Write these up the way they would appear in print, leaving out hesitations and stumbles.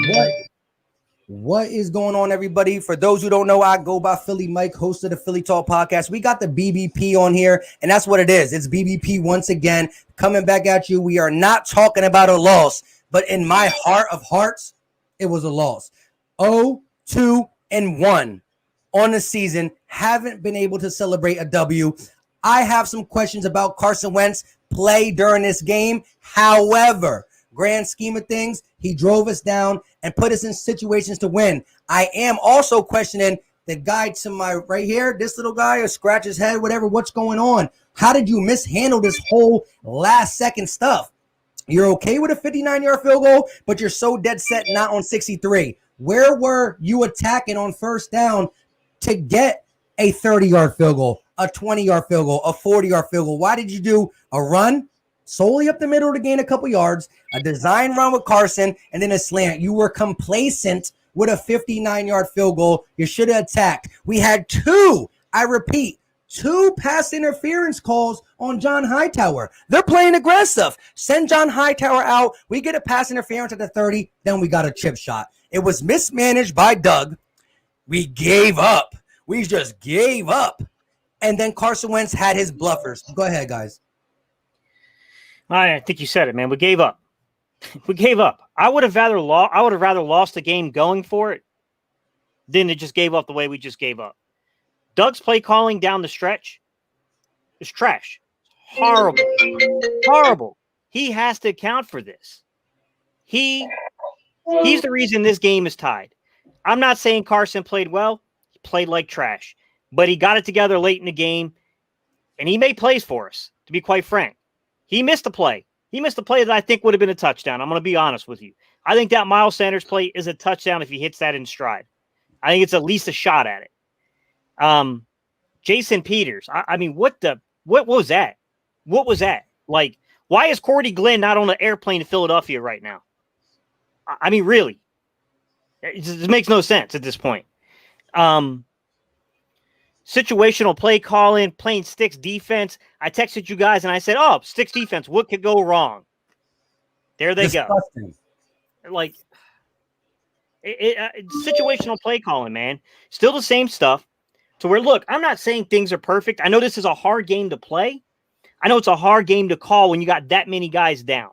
What what is going on, everybody? For those who don't know, I go by Philly Mike, host of the Philly Talk podcast. We got the BBP on here, and that's what it is. It's BBP once again coming back at you. We are not talking about a loss, but in my heart of hearts, it was a loss. 0-2-1 on the season. Haven't been able to celebrate a W. I have some questions about Carson Wentz play during this game. However, grand scheme of things, he drove us down and put us in situations to win. I am also questioning the guy to my right here, this little guy, or scratch his head, whatever. What's going on? How did you mishandle this whole last second stuff? You're okay with a 59-yard field goal, but you're so dead set not on 63. Where were you attacking on first down to get a 30-yard field goal, a 20-yard field goal, a 40-yard field goal? Why did you do a run solely up the middle to gain a couple yards, a design run with Carson, and then a slant? You were complacent with a 59-yard field goal. You should have attacked. We had two pass interference calls on John Hightower. They're playing aggressive. Send John Hightower out. We get a pass interference at the 30. Then we got a chip shot. It was mismanaged by Doug. We gave up. We just gave up. And then Carson Wentz had his bluffers. Go ahead, guys. I think you said it, man. We gave up. We gave up. I would have rather lost the game going for it than to just gave up the way we just gave up. Doug's play calling down the stretch is trash. Horrible. Horrible. He has to account for this. He's the reason this game is tied. I'm not saying Carson played well. He played like trash. But he got it together late in the game, and he made plays for us, to be quite frank. He missed a play. He missed a play that I think would have been a touchdown. I'm going to be honest with you. I think that Miles Sanders play is a touchdown if he hits that in stride. I think it's at least a shot at it. Jason Peters. I mean, what was that? What was that? Like, why is Cordy Glenn not on an airplane to Philadelphia right now? I mean, really? It makes no sense at this point. Situational play calling, playing sticks defense. I texted you guys and I said, oh, sticks defense, what could go wrong? There they Disgusting. Go. Like, situational play calling, man. Still the same stuff. To where, look, I'm not saying things are perfect. I know this is a hard game to play. I know it's a hard game to call when you got that many guys down.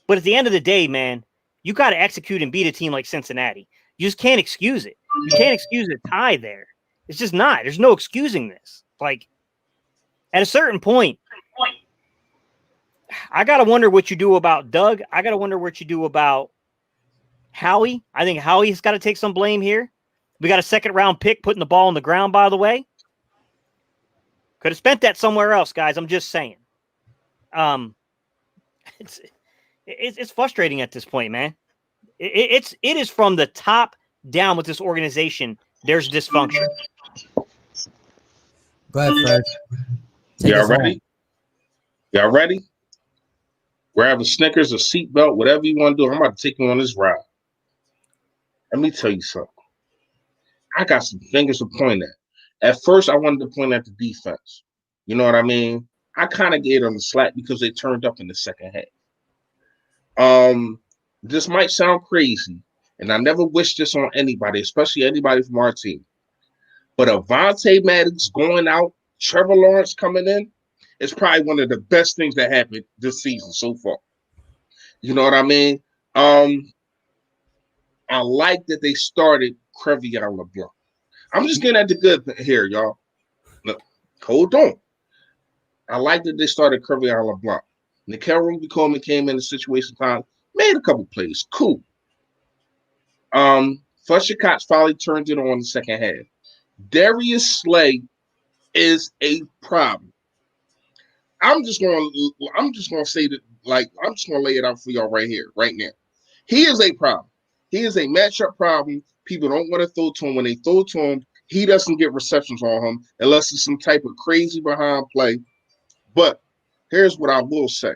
But at the end of the day, man, you got to execute and beat a team like Cincinnati. You just can't excuse it. You can't excuse a tie there. It's just not. There's no excusing this. Like, at a certain point, I got to wonder what you do about Doug. I got to wonder what you do about Howie. I think Howie's got to take some blame here. We got a second-round pick putting the ball on the ground, by the way. Could have spent that somewhere else, guys. I'm just saying. It's frustrating at this point, man. It is from the top down with this organization. There's dysfunction. Go ahead, Fred. Y'all ready? Y'all ready? Grab a Snickers, a seatbelt, whatever you want to do. I'm about to take you on this ride. Let me tell you something. I got some fingers to point at. At first, I wanted to point at the defense. You know what I mean? I kind of gave them the slack because they turned up in the second half. This might sound crazy, and I never wish this on anybody, especially anybody from our team. But Avonte Maddox going out, Trevor Lawrence coming in, is probably one of the best things that happened this season so far. You know what I mean? I like that they started Crevion LeBlanc. I'm just getting at the good here, y'all. Look, hold on. I like that they started Crevion LeBlanc. Nikel Ruby-Coleman came in the situation time, made a couple plays. Cool. Fletcher Cox finally turned it on in the second half. Darius Slay is a problem. I'm just gonna say that, like, I'm just gonna lay it out for y'all right here, right now. He is a problem. He is a matchup problem. People don't want to throw to him. When they throw to him, he doesn't get receptions on him unless it's some type of crazy behind play. But here's what I will say.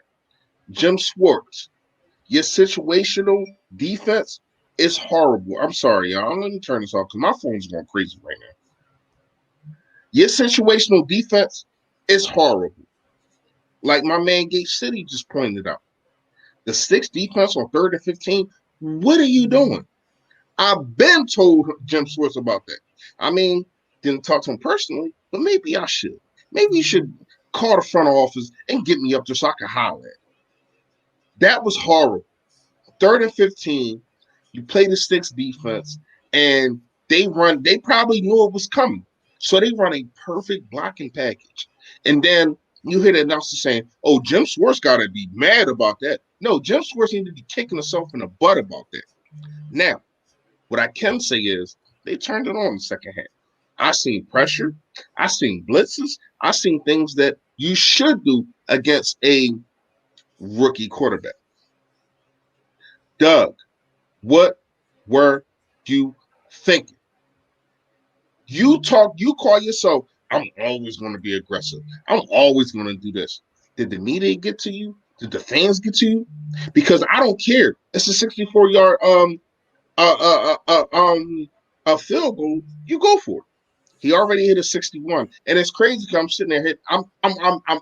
Jim Schwartz, your situational defense is horrible. I'm sorry, y'all. Let me turn this off because my phone's going crazy right now. Your situational defense is horrible. Like my man Gate City just pointed out. The 6th defense on 3rd and 15, What are you doing? I've been told Jim Schwartz about that. I mean, didn't talk to him personally, but maybe I should. Maybe you should call the front office and get me up there so I can holler at. That was horrible. 3rd and 15, you play the sticks defense, and they probably knew it was coming. So they run a perfect blocking package. And then you hear the announcer saying, oh, Jim Schwartz got to be mad about that. No, Jim Schwartz needed to be kicking himself in the butt about that. Now, what I can say is they turned it on in the second half. I seen pressure. I seen blitzes. I seen things that you should do against a rookie quarterback. Doug, what were you thinking? You call yourself, I'm always going to be aggressive. I'm always going to do this. Did the media get to you? Did the fans get to you? Because I don't care. It's a 64-yard a field goal. You go for it. He already hit a 61, and it's crazy because I'm sitting there. I'm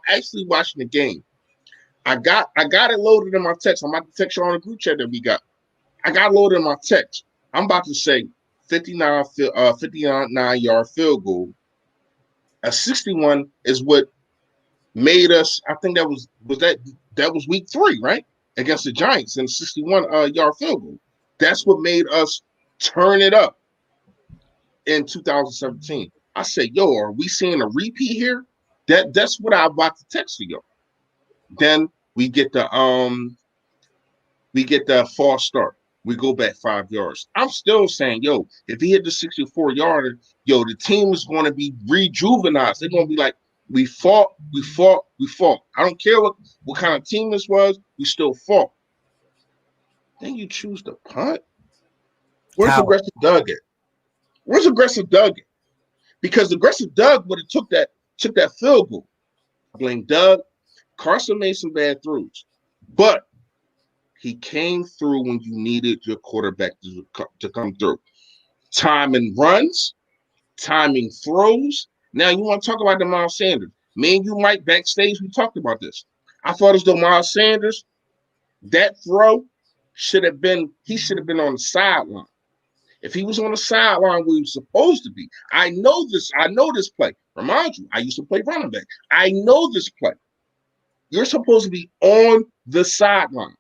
actually watching the game. I got it loaded in my text. I'm about to text you on the group chat that we got. I got loaded in my text. I'm about to say 59-yard field goal. A 61 is what made us. I think that was week 3, right? Against the Giants, and 61-yard field goal. That's what made us turn it up in 2017. I said, yo, are we seeing a repeat here? That's what I'm about to text you. Then we get the false start. We go back 5 yards. I'm still saying, yo, if he hit the 64-yarder, yo, the team is going to be rejuvenized. They're going to be like, we fought. I don't care what kind of team this was. We still fought. Then you choose to punt. Where's aggressive Doug at? Where's aggressive Doug at? Because aggressive Doug would have took that field goal. I blame Doug. Carson made some bad throws, but he came through when you needed your quarterback to come through. Timing runs, timing throws. Now you want to talk about the Miles Sanders. Me and you, Mike, backstage, we talked about this. I thought as though Miles Sanders, that throw should have been on the sideline. If he was on the sideline where he was supposed to be, I know this play. Remind you, I used to play running back. I know this play. You're supposed to be on the sideline.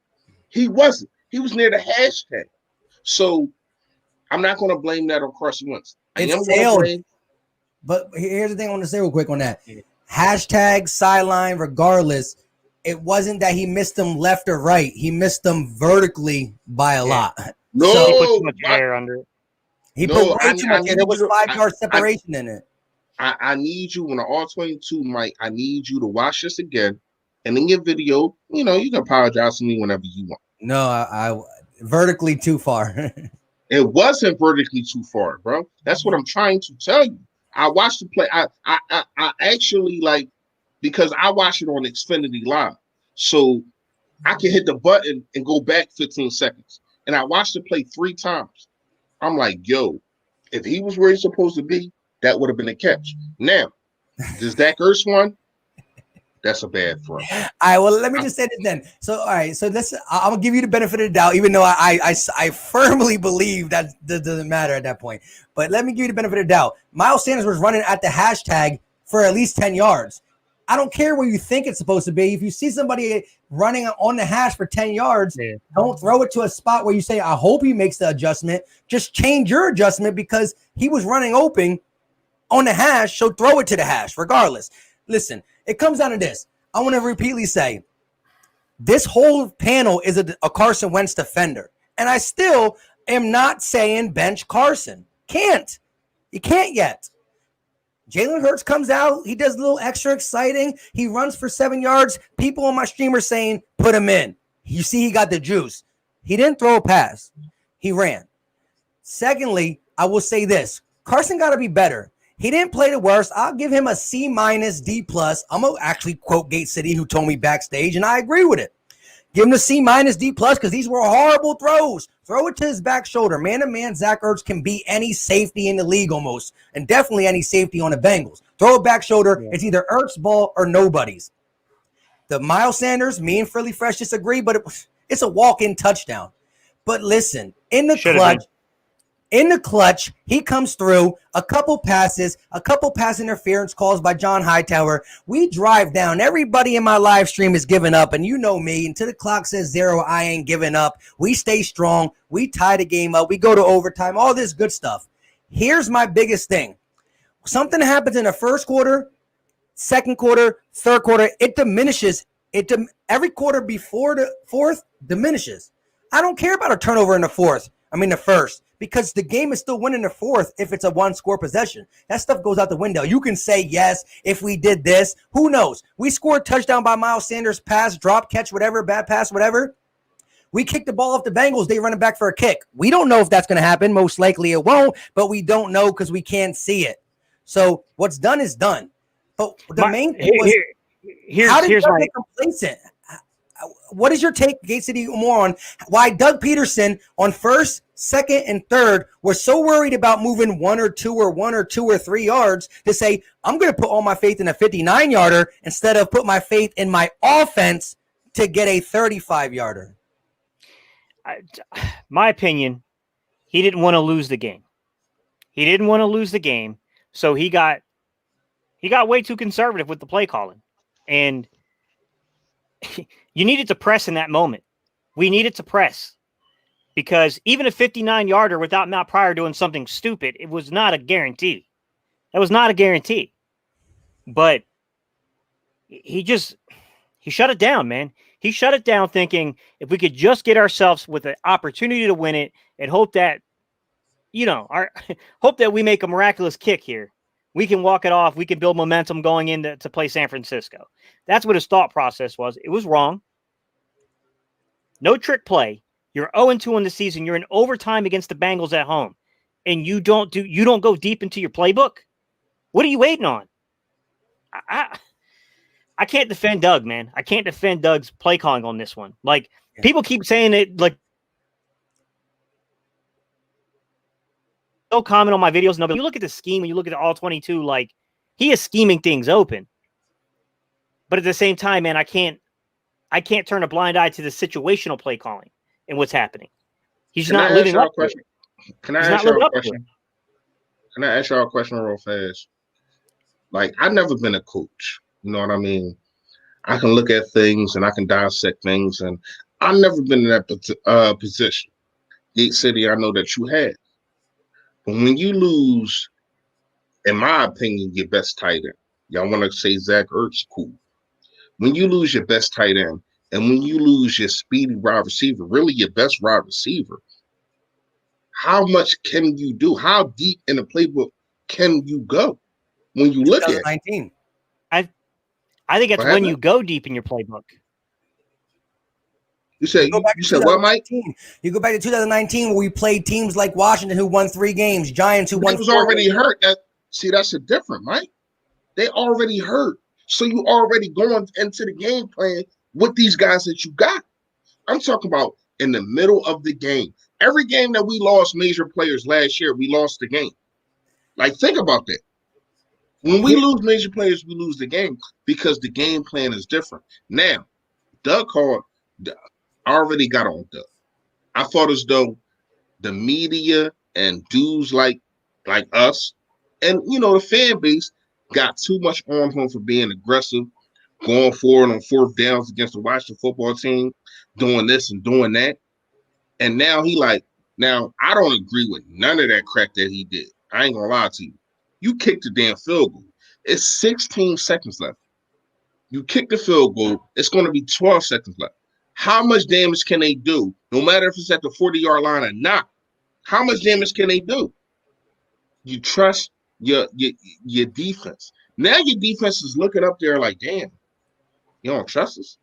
He wasn't. He was near the hashtag. So I'm not going to blame that on Carson Wentz. But here's the thing I want to say real quick on that. Hashtag sideline regardless. It wasn't that he missed them left or right. He missed them vertically by a lot. No, so he put too much air under it. He put way too much air. There was 5-yard separation in it. I need you on the all-22, Mike. I need you to watch this again. And in your video, you can apologize to me whenever you want. No, I vertically too far. It wasn't vertically too far, bro. That's what I'm trying to tell you. I watched the play. I actually because I watched it on Xfinity Live. So I can hit the button and go back 15 seconds. And I watched the play 3 times. I'm like, yo, if he was where he's supposed to be, that would have been a catch. Now, does Zach Ertz one? That's a bad throw. All right, well, let me just say this then. So, all right, so I'm gonna give you the benefit of the doubt, even though I firmly believe that doesn't matter at that point. But let me give you the benefit of the doubt. Miles Sanders was running at the hashtag for at least 10 yards. I don't care where you think it's supposed to be. If you see somebody running on the hash for 10 yards, Don't throw it to a spot where you say, I hope he makes the adjustment. Just change your adjustment because he was running open on the hash, so throw it to the hash regardless. Listen, it comes down to this. I want to repeatedly say, this whole panel is a Carson Wentz defender. And I still am not saying bench Carson. Can't. You can't yet. Jalen Hurts comes out. He does a little extra exciting. He runs for 7 yards. People on my stream are saying, put him in. You see, he got the juice. He didn't throw a pass. He ran. Secondly, I will say this. Carson got to be better. He didn't play the worst. I'll give him a C-, D+. I'm going to actually quote Gate City, who told me backstage, and I agree with it. Give him the C-, D+ because these were horrible throws. Throw it to his back shoulder. Man-to-man, Zach Ertz can beat any safety in the league almost, and definitely any safety on the Bengals. Throw it back shoulder. Yeah. It's either Ertz ball or nobody's. The Miles Sanders, me and Philly Fresh disagree, but it's a walk-in touchdown. But listen, in the Should've clutch, been. he comes through a couple passes, a couple pass interference calls by John Hightower. We drive down. Everybody in my live stream is giving up, and you know me. Until the clock says 0, I ain't giving up. We stay strong. We tie the game up. We go to overtime. All this good stuff. Here's my biggest thing. Something happens in the first quarter, second quarter, third quarter. It diminishes. Every quarter before the fourth diminishes. I don't care about a turnover in the first, because the game is still winning the fourth if it's a one-score possession. That stuff goes out the window. You can say, yes, if we did this, who knows? We scored a touchdown by Miles Sanders, pass, drop, catch, whatever, bad pass, whatever. We kicked the ball off the Bengals. They run it back for a kick. We don't know if that's going to happen. Most likely it won't, but we don't know because we can't see it. So what's done is done. But the main thing was, how did Doug get complacent? What is your take, Gate City, more on why Doug Pederson on first, second, and third were so worried about moving 1 or 2 or 3 yards to say, I'm going to put all my faith in a 59-yarder instead of put my faith in my offense to get a 35-yarder? My opinion, he didn't want to lose the game. So he got way too conservative with the play calling. And you needed to press in that moment. We needed to press, because even a 59-yarder without Matt Pryor doing something stupid, it was not a guarantee. That was not a guarantee. But he shut it down, man. He shut it down thinking if we could just get ourselves with an opportunity to win it and hope that, hope that we make a miraculous kick here, we can walk it off. We can build momentum going into to play San Francisco. That's what his thought process was. It was wrong. No trick play. You're 0-2 in the season. You're in overtime against the Bengals at home, and you don't go deep into your playbook. What are you waiting on? I can't defend Doug, man. I can't defend Doug's play calling on this one. Like, people keep saying it, like, no comment on my videos. No, but you look at the scheme and you look at the all 22, like, he is scheming things open. But at the same time, man, I can't turn a blind eye to the situational play calling and what's happening. He's not living up to it. Can I ask y'all a question? Can I ask y'all a question real fast? Like, I've never been a coach. You know what I mean? I can look at things and I can dissect things, and I've never been in that position. Gate City, I know that you had. But when you lose, in my opinion, your best tight end, y'all want to say Zach Ertz, cool. When you lose your best tight end, and when you lose your speedy wide receiver, really your best wide receiver, how much can you do? How deep in the playbook can you go when you look at it? I think it's when you go deep in your playbook. You said what, Mike? You go back to 2019 where we played teams like Washington who won 3 games, Giants who won. It was already hurt. That's a different, Mike. They already hurt. So you already going into the game plan with these guys that you got. I'm talking about in the middle of the game. Every game that we lost major players last year, we lost the game. Like, think about that. When we lose major players, we lose the game because the game plan is different. Now, Doug called. I already got on Doug. I thought as though the media and dudes like us and, the fan base got too much on him for being aggressive, going forward on 4th downs against the Washington football team, doing this and doing that. And now now I don't agree with none of that crap that he did. I ain't gonna lie to you. You kicked the damn field goal. It's 16 seconds left. You kick the field goal, it's going to be 12 seconds left. How much damage can they do, no matter if it's at the 40-yard line or not? How much damage can they do? You trust your defense. Now your defense is looking up there like, damn, you don't trust us?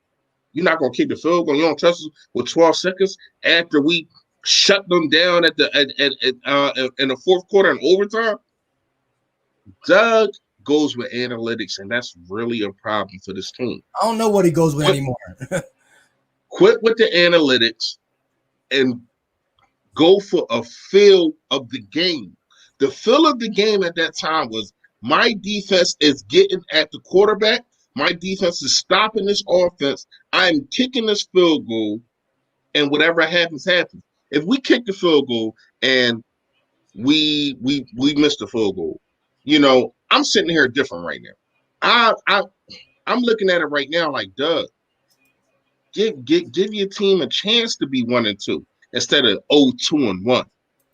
You're not going to kick the field goal? You don't trust us with 12 seconds after we shut them down in the fourth quarter in overtime? Doug goes with analytics, and that's really a problem for this team. I don't know what he goes with anymore. Quit with the analytics and go for a feel of the game. The feel of the game at that time was my defense is getting at the quarterback. My defense is stopping this offense. I'm kicking this field goal, and whatever happens, happens. if we kick the field goal and we missed the field goal, I'm sitting here different right now. I'm looking at it right now like, Doug, give your team a chance to be 1-2 instead of 0-2-1.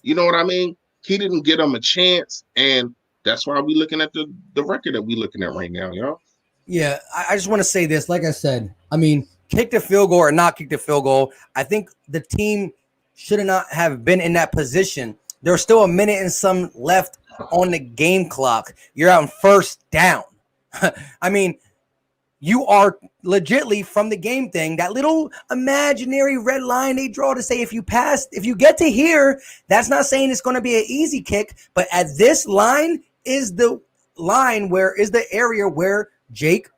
You know what I mean? He didn't get them a chance, and that's why we're looking at the record that we're looking at right now, y'all. Yeah, I just want to say this. Like I said, I mean, kick the field goal or not kick the field goal, I think the team should not have been in that position. There's still a minute and some left on the game clock. You're out on first down. I mean, you are legitly from the game thing, that little imaginary red line they draw to say if you get to here, that's not saying it's going to be an easy kick, but at this line is the area where Jake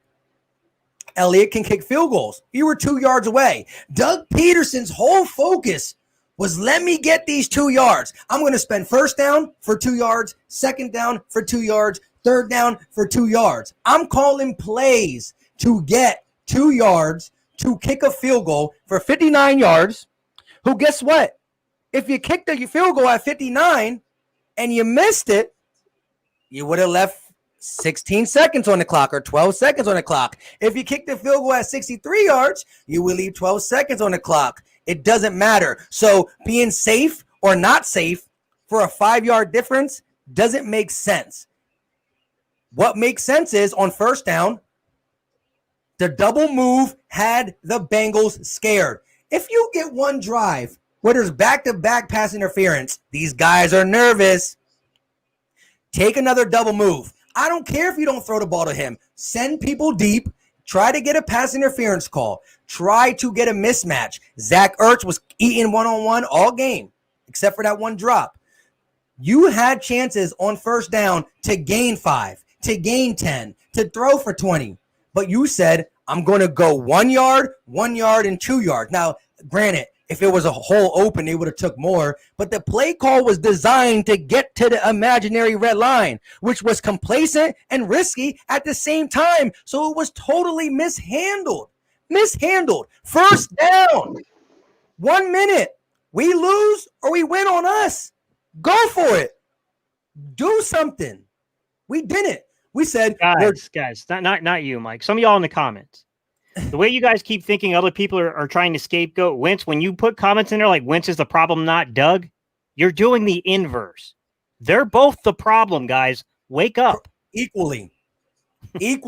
Elliott can kick field goals. You were 2 yards away. Doug Peterson's whole focus was, let me get these 2 yards. I'm going to spend first down for 2 yards, second down for 2 yards, third down for 2 yards. I'm calling plays to get 2 yards to kick a field goal for 59 yards, who, guess what? If you kicked the field goal at 59 and you missed it, you would have left 16 seconds on the clock or 12 seconds on the clock. If you kick the field goal at 63 yards, you will leave 12 seconds on the clock. It doesn't matter. So being safe or not safe for a 5-yard difference doesn't make sense. What makes sense is on first down, the double move had the Bengals scared. If you get one drive where there's back-to-back pass interference, these guys are nervous. Take another double move. I don't care if you don't throw the ball to him. Send people deep. Try to get a pass interference call. Try to get a mismatch. Zach Ertz was eating one-on-one all game, except for that one drop. You had chances on first down to gain 5, to gain 10, to throw for 20. But you said, I'm going to go 1 yard, 1 yard, and 2 yards. Now, granted, if it was a hole open, they would have took more. But the play call was designed to get to the imaginary red line, which was complacent and risky at the same time. So it was totally mishandled. First down. 1 minute. We lose or we win on us. Go for it. Do something. We didn't. We said, guys, not you, Mike. Some of y'all in the comments. The way you guys keep thinking other people are trying to scapegoat Wentz, when you put comments in there like Wentz is the problem, not Doug, you're doing the inverse. They're both the problem, guys. Wake up. Equally. Let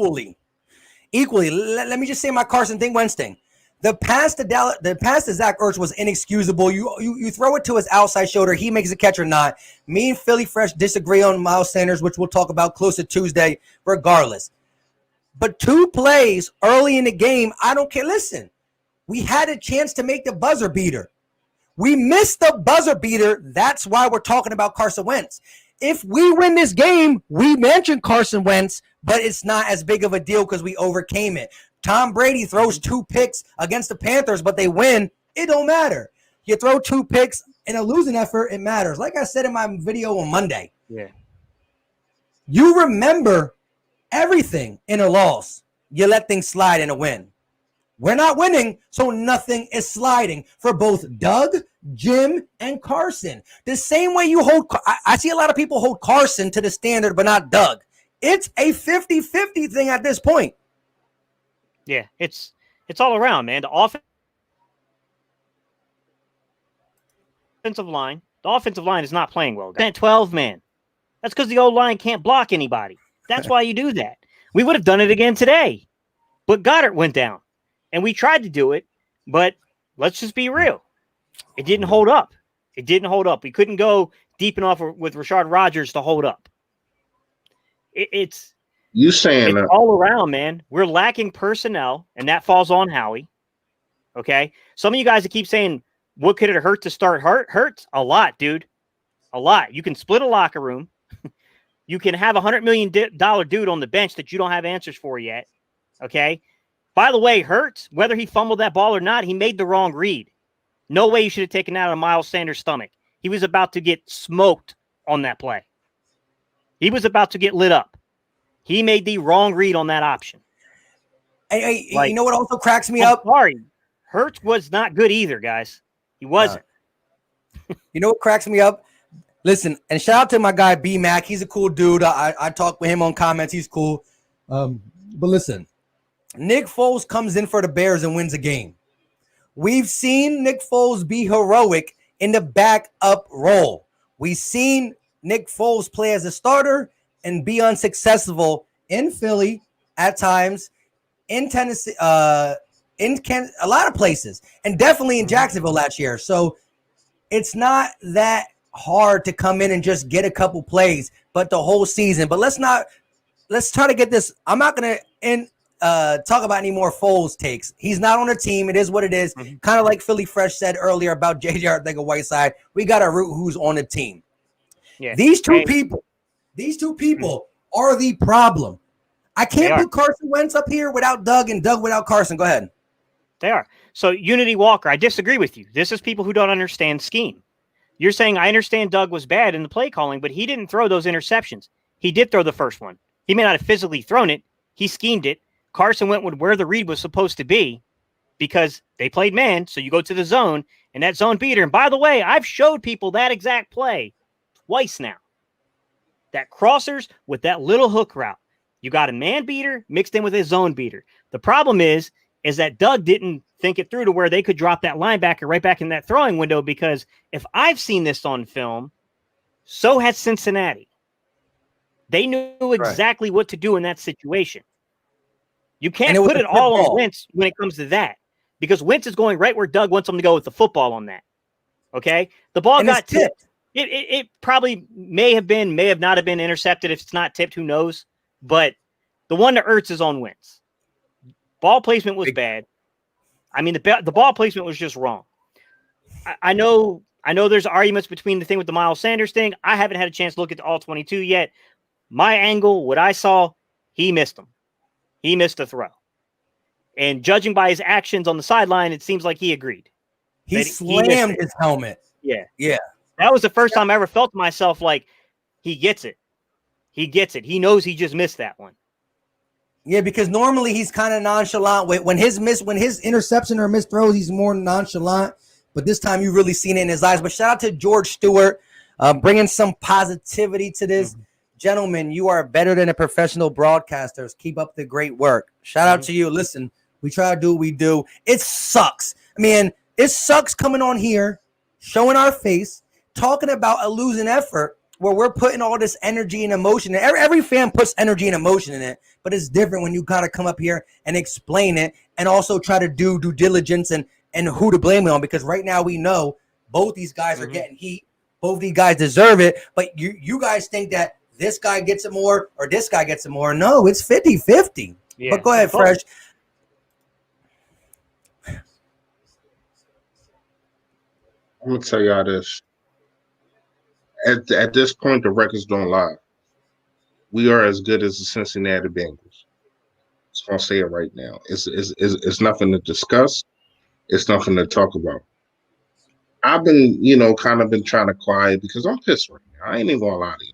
me just say my Carson Wentz thing. The pass to Zach Ertz was inexcusable. You throw it to his outside shoulder. He makes a catch or not. Me and Philly Fresh disagree on Miles Sanders, which we'll talk about close to Tuesday, regardless. But 2 plays early in the game, I don't care. Listen, we had a chance to make the buzzer beater. We missed the buzzer beater. That's why we're talking about Carson Wentz. If we win this game, we mentioned Carson Wentz, but it's not as big of a deal because we overcame it. Tom Brady throws 2 picks against the Panthers, but they win. It don't matter. You throw 2 picks in a losing effort, it matters. Like I said in my video on Monday. Yeah. You remember everything in a loss. You let things slide in a win. We're not winning, so nothing is sliding for both Doug, Jim, and Carson. The same way you hold – I see a lot of people hold Carson to the standard, but not Doug. It's a 50-50 thing at this point. Yeah, it's all around, man. The offensive line is not playing well. 12 man. That's because the old line can't block anybody. That's why you do that. We would have done it again today, but Goddard went down, and we tried to do it, but let's just be real. It didn't hold up. We couldn't go deep enough with Rashard Rodgers to hold up. It's all around, man. We're lacking personnel, and that falls on Howie. Okay? Some of you guys that keep saying, what could it hurt to start Hurts? A lot, dude. A lot. You can split a locker room. You can have $100 million dude on the bench that you don't have answers for yet. Okay? By the way, Hurts, whether he fumbled that ball or not, he made the wrong read. No way you should have taken that out of Miles Sanders' stomach. He was about to get smoked on that play. He was about to get lit up. He made the wrong read on that option. Hey, you know what also cracks me up? Sorry. Hurts was not good either, guys. He wasn't. You know what cracks me up? Listen, and shout out to my guy B Mac. He's a cool dude. I talk with him on comments. He's cool. But listen, Nick Foles comes in for the Bears and wins a game. We've seen Nick Foles be heroic in the backup role. We've seen Nick Foles play as a starter and be unsuccessful in Philly at times, in Tennessee, a lot of places, and definitely in Jacksonville last year. So it's not that hard to come in and just get a couple plays, but the whole season. But let's try to get this. I'm not going to talk about any more Foles takes. He's not on the team. It is what it is. Kind of like Philly Fresh said earlier about JJ Arthur-Whiteside. We got to root who's on the team. Yeah. These two people are the problem. I can't put Carson Wentz up here without Doug and Doug without Carson. Go ahead. They are. So Unity Walker, I disagree with you. This is people who don't understand scheme. You're saying I understand Doug was bad in the play calling, but he didn't throw those interceptions. He did throw the first one. He may not have physically thrown it. He schemed it. Carson went with where the read was supposed to be because they played man. So you go to the zone and that zone beater. And by the way, I've showed people that exact play twice now. That crossers with that little hook route. You got a man beater mixed in with a zone beater. The problem is that Doug didn't think it through to where they could drop that linebacker right back in that throwing window, because if I've seen this on film, so has Cincinnati. They knew exactly what to do in that situation. You can't put it all on Wentz when it comes to that, because Wentz is going right where Doug wants him to go with the football on that. Okay? The ball got tipped. It probably may have not have been intercepted. If it's not tipped, who knows? But the one that hurts is on Wentz. Ball placement was bad. I mean, the ball placement was just wrong. I know there's arguments between the thing with the Miles Sanders thing. I haven't had a chance to look at all 22 yet. My angle, what I saw, he missed them. He missed a throw. And judging by his actions on the sideline, it seems like he agreed. He slammed his helmet. Yeah. Yeah. That was the first time I ever felt to myself like he gets it. He gets it. He knows he just missed that one. Yeah, because normally he's kind of nonchalant. When his interception or missed throws, he's more nonchalant. But this time you've really seen it in his eyes. But shout out to George Stewart, bringing some positivity to this. Gentlemen, you are better than a professional broadcasters. Keep up the great work. Shout out to you. Listen, we try to do what we do. It sucks. I mean, it sucks coming on here, showing our face, talking about a losing effort where we're putting all this energy and emotion. Every fan puts energy and emotion in it, but it's different when you gotta come up here and explain it and also try to do due diligence and who to blame it on, because right now we know both these guys are getting heat. Both these guys deserve it, but you guys think that this guy gets it more or this guy gets it more. No, it's 50-50. Yeah. But go ahead, Fresh. I'm going to tell y'all this. At this point, the records don't lie. We are as good as the Cincinnati Bengals. Just going to say it right now. It's nothing to discuss. It's nothing to talk about. I've been, kind of been trying to quiet because I'm pissed right now. I ain't even going to lie to you.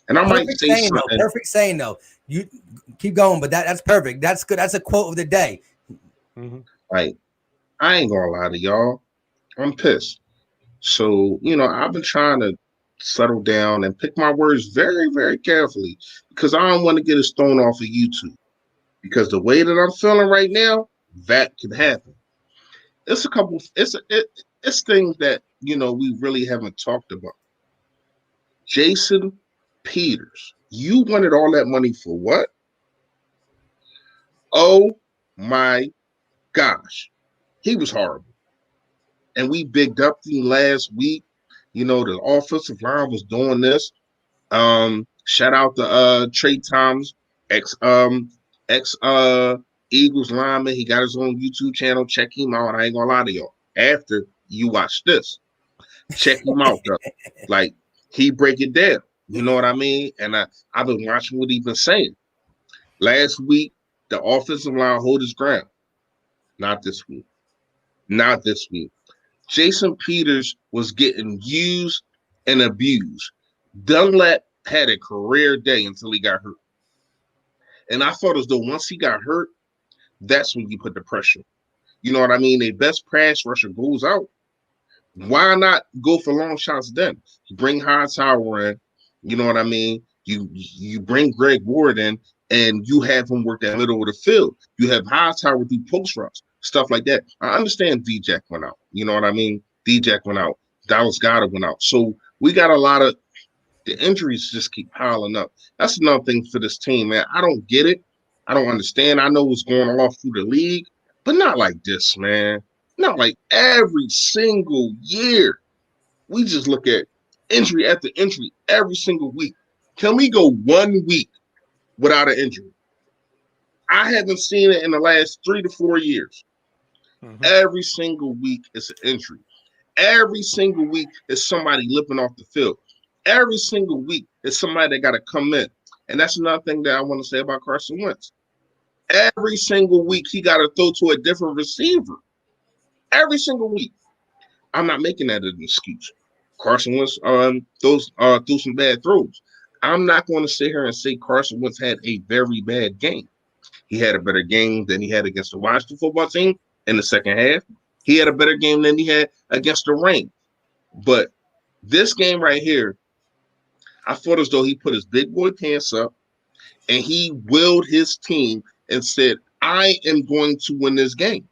And I might say something. Perfect saying, though. You keep going, but that's perfect. That's good. That's a quote of the day. Like, I ain't gonna lie to y'all. I'm pissed. So, I've been trying to settle down and pick my words very, very carefully because I don't want to get us thrown off of YouTube. Because the way that I'm feeling right now, that could happen. It's things that, we really haven't talked about. Jason Peters, you wanted all that money for what? Oh my gosh, he was horrible. And we bigged up him last week. The offensive line was doing this. Shout out to Trey Thomas, ex Eagles lineman. He got his own YouTube channel. Check him out. I ain't gonna lie to y'all. After you watch this, check him out, though. Like, he break it down. You know what I mean? And I've been watching what he's been saying. Last week, the offensive line hold his ground. Not this week. Not this week. Jason Peters was getting used and abused. Dunlap had a career day until he got hurt. And I thought as though once he got hurt, that's when you put the pressure. You know what I mean? Their best pass rusher goes out. Why not go for long shots then? You bring Hightower in, you know what I mean? You bring Greg Ward in, and you have him work that middle of the field. You have Hightower do post routes, stuff like that. I understand D-Jack went out. You know what I mean? D-Jack went out. Dallas Goedert went out. So we got a lot of the injuries just keep piling up. That's another thing for this team, man. I don't get it. I don't understand. I know what's going on through the league, but not like this, man. Not like every single year. We just look at injury after injury every single week. Can we go 1 week without an injury? I haven't seen it in the last 3 to 4 years. Mm-hmm. Every single week is an injury. Every single week is somebody limping off the field. Every single week is somebody that got to come in. And that's another thing that I want to say about Carson Wentz. Every single week he got to throw to a different receiver. Every single week. I'm not making that an excuse. Carson Wentz threw some bad throws. I'm not going to sit here and say Carson Wentz had a very bad game. He had a better game than he had against the Washington football team in the second half. He had a better game than he had against the Rams. But this game right here, I felt as though he put his big boy pants up and he willed his team and said, I am going to win this game.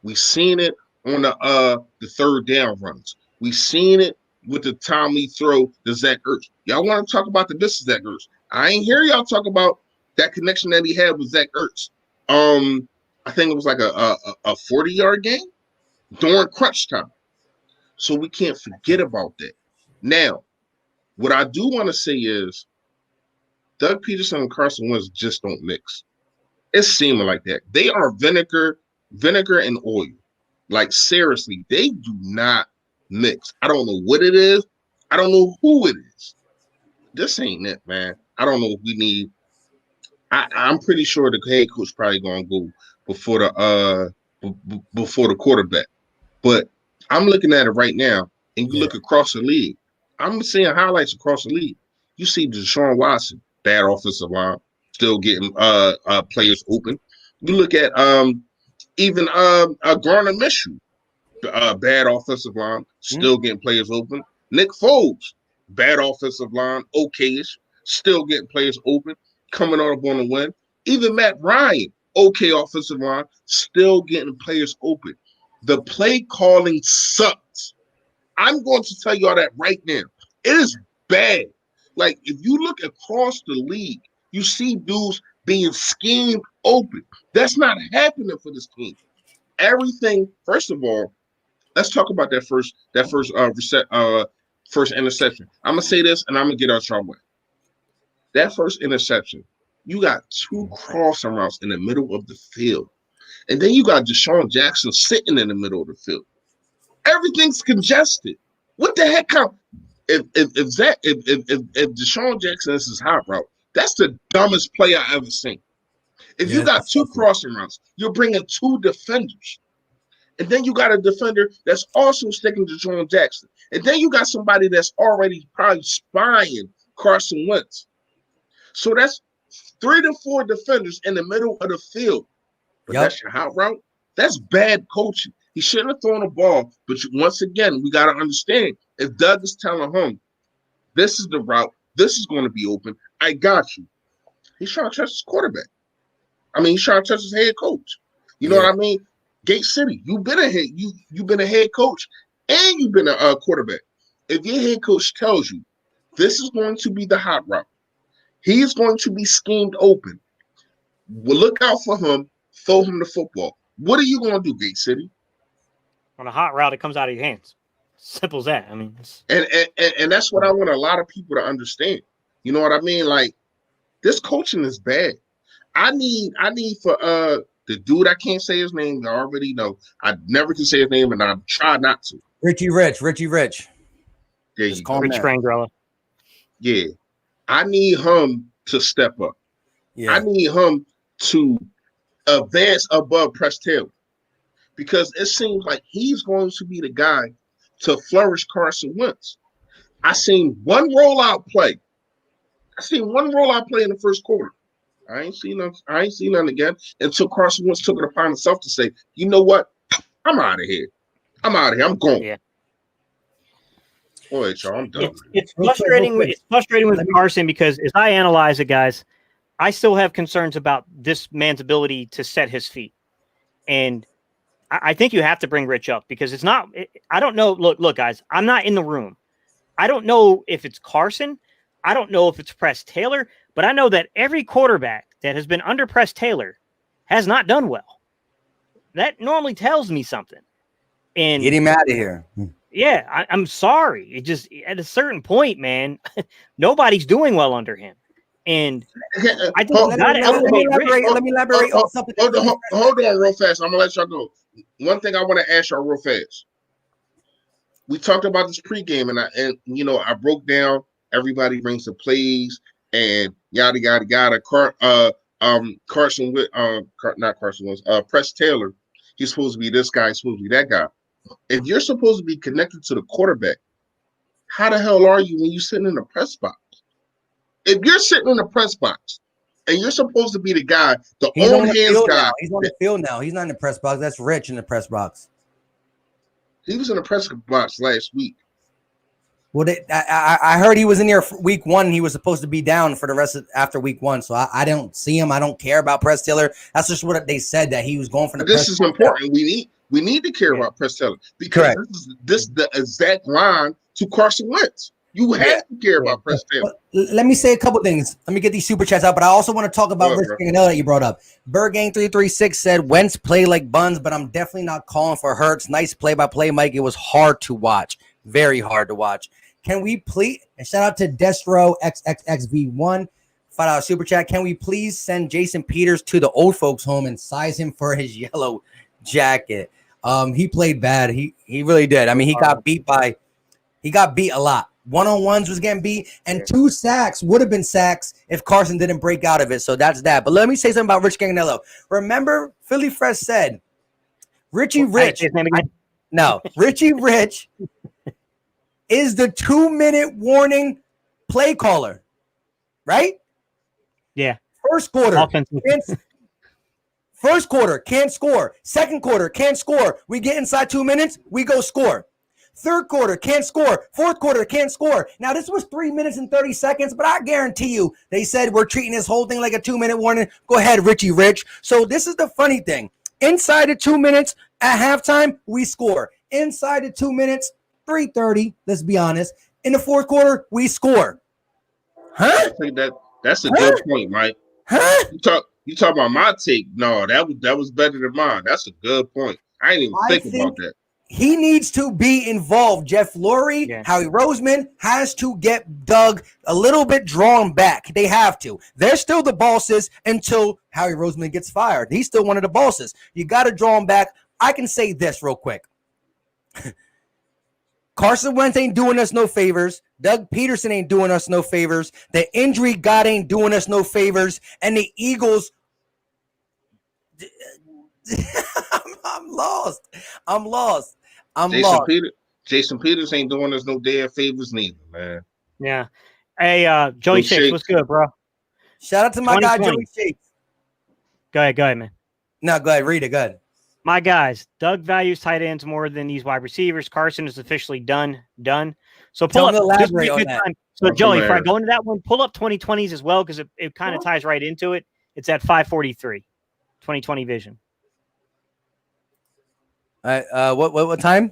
We've seen it on the third down runs. We've seen it with the time we throw to Zach Ertz. Y'all want to talk about the business Zach Ertz. I ain't hear y'all talk about that connection that he had with Zach Ertz. I think it was like a 40-yard game during crunch time. So we can't forget about that. Now, what I do want to say is Doug Peterson and Carson Wentz just don't mix. It's seeming like that. They are vinegar and oil. Like, seriously, they do not mix. I don't know what it is. I don't know who it is. This ain't it, man. I don't know if we need. I'm pretty sure the head coach probably gonna go before the quarterback. But I'm looking at it right now, and you look across the league. I'm seeing highlights across the league. You see Deshaun Watson, bad offensive line, still getting players open. You look at even Garner Minshew, bad offensive line, still getting players open. Nick Foles, bad offensive line, okayish, still getting players open, coming up on the win. Even Matt Ryan, okay offensive line, still getting players open. The play calling sucks. I'm going to tell y'all that right now. It is bad. Like, if you look across the league, you see dudes being schemed open. That's not happening for this team. Everything, first of all, let's talk about that first interception. I'm gonna say this, and I'm gonna get out your way. That first interception, you got 2 crossing routes in the middle of the field, and then you got Deshaun Jackson sitting in the middle of the field. Everything's congested. What the heck? If Deshaun Jackson is his hot route, that's the dumbest play I ever seen. If you got 2 crossing routes, you're bringing 2 defenders. And then you got a defender that's also sticking to Deshaun Jackson. And then you got somebody that's already probably spying Carson Wentz. So that's 3 to 4 defenders in the middle of the field. But that's your hot route? That's bad coaching. He shouldn't have thrown the ball. But once again, we got to understand, if Doug is telling him, this is the route, this is going to be open, I got you. He's trying to trust his quarterback. I mean, he's trying to trust his head coach. You know what I mean? Gate City, you've been a head coach and you've been a quarterback. If your head coach tells you this is going to be the hot route, he is going to be schemed open. Well, look out for him, throw him the football. What are you going to do, Gate City? On a hot route, it comes out of your hands. Simple as that. I mean, and that's what I want a lot of people to understand. You know what I mean? Like, this coaching is bad. I need for the dude, I can't say his name. I already know. I never can say his name, and I try not to. Richie Rich. There Rich Frangrella. Yeah. I need him to step up. Yeah. I need him to advance above Press Taylor. Because it seems like he's going to be the guy to flourish Carson Wentz. I seen one rollout play. in the first quarter. I ain't seen none again until Carson Wentz took it upon himself to say, you know what? I'm out of here. I'm going. Yeah. Go ahead, y'all. I'm done. It's Real quick, frustrating. real quick. It's frustrating with Let me- Carson because as I analyze it, guys, I still have concerns about this man's ability to set his feet, and I think you have to bring Rich up because it's not. I don't know. Look, guys, I'm not in the room. I don't know if it's Carson. I don't know if it's Press Taylor, but I know that every quarterback that has been under Press Taylor has not done well. That normally tells me something. And Get him out of here. yeah, I'm sorry. It just at a certain point, man, nobody's doing well under him. And I think you got to elevate Rich. Let me elaborate on something. Hold on real fast. I'm going to let y'all go. One thing I want to ask y'all real fast. We talked about this pregame, and I broke down everybody brings the plays and yada yada yada. Carson with not Carson Wentz, Press Taylor. He's supposed to be this guy. He's supposed to be that guy. If you're supposed to be connected to the quarterback, how the hell are you when you're sitting in the press box? If you're sitting in the press box and you're supposed to be the guy, He's on the hands field guy. now. He's on the field now. He's not in the press box. That's Rich in the press box. He was in the press box last week. Well, I heard he was in there for week 1. And he was supposed to be down for the rest of after week 1. So I don't see him. I don't care about Press Taylor. That's just what they said, that he was going for the. This is important. We need to care about Press Taylor because this is the exact line to Carson Wentz. You have to care about Press Taylor. Let me say a couple things. Let me get these super chats out, but I also want to talk about Rich Ganganello that you brought up. Bergang336 said Wentz played like buns, but I'm definitely not calling for Hurts. Nice play-by-play, Mike. It was hard to watch. Very hard to watch. Can we please, and shout out to Destro XXXV1, $5 super chat. Can we please send Jason Peters to the old folks home and size him for his yellow jacket? He played bad. He really did. I mean, he got beat a lot. One-on-ones was getting beat, and 2 sacks would have been sacks if Carson didn't break out of it. So that's that. But let me say something about Rich Ganganello. Remember, Philly Fresh said, Richie Rich is the 2-minute warning play caller, right? Yeah. First quarter can't score. Second quarter can't score. We get inside 2 minutes, we go score. Third quarter can't score. Fourth quarter can't score. Now this was 3 minutes and 30 seconds, but I guarantee you they said we're treating this whole thing like a 2-minute warning. Go ahead, Richie Rich. So this is the funny thing. Inside of 2 minutes at halftime, we score. Inside of 2 minutes, 3:30. Let's be honest. In the fourth quarter, we score. Huh? I think that's a good point, Mike. Huh? You talk about my take. No, that was better than mine. That's a good point. I didn't even think about that. He needs to be involved. Jeff Lurie, Howie Roseman has to get Doug a little bit drawn back. They have to. They're still the bosses until Howie Roseman gets fired. He's still one of the bosses. You got to draw him back. I can say this real quick. Carson Wentz ain't doing us no favors. Doug Peterson ain't doing us no favors. The injury god ain't doing us no favors. And the Eagles... I'm lost. Jason Peters ain't doing us no damn favors neither, man. Yeah. Hey, Joey Shakes, what's good, bro? Shout out to my guy, Joey Shakes. Go ahead, man. No, go ahead. Read it. Go ahead. My guys, Doug values tight ends more than these wide receivers. Carson is officially done. So pull up. Elaborate on that. So, Joey, if I go into that one, pull up 2020s as well because it kind of ties right into it. It's at 543, 2020 vision. What time?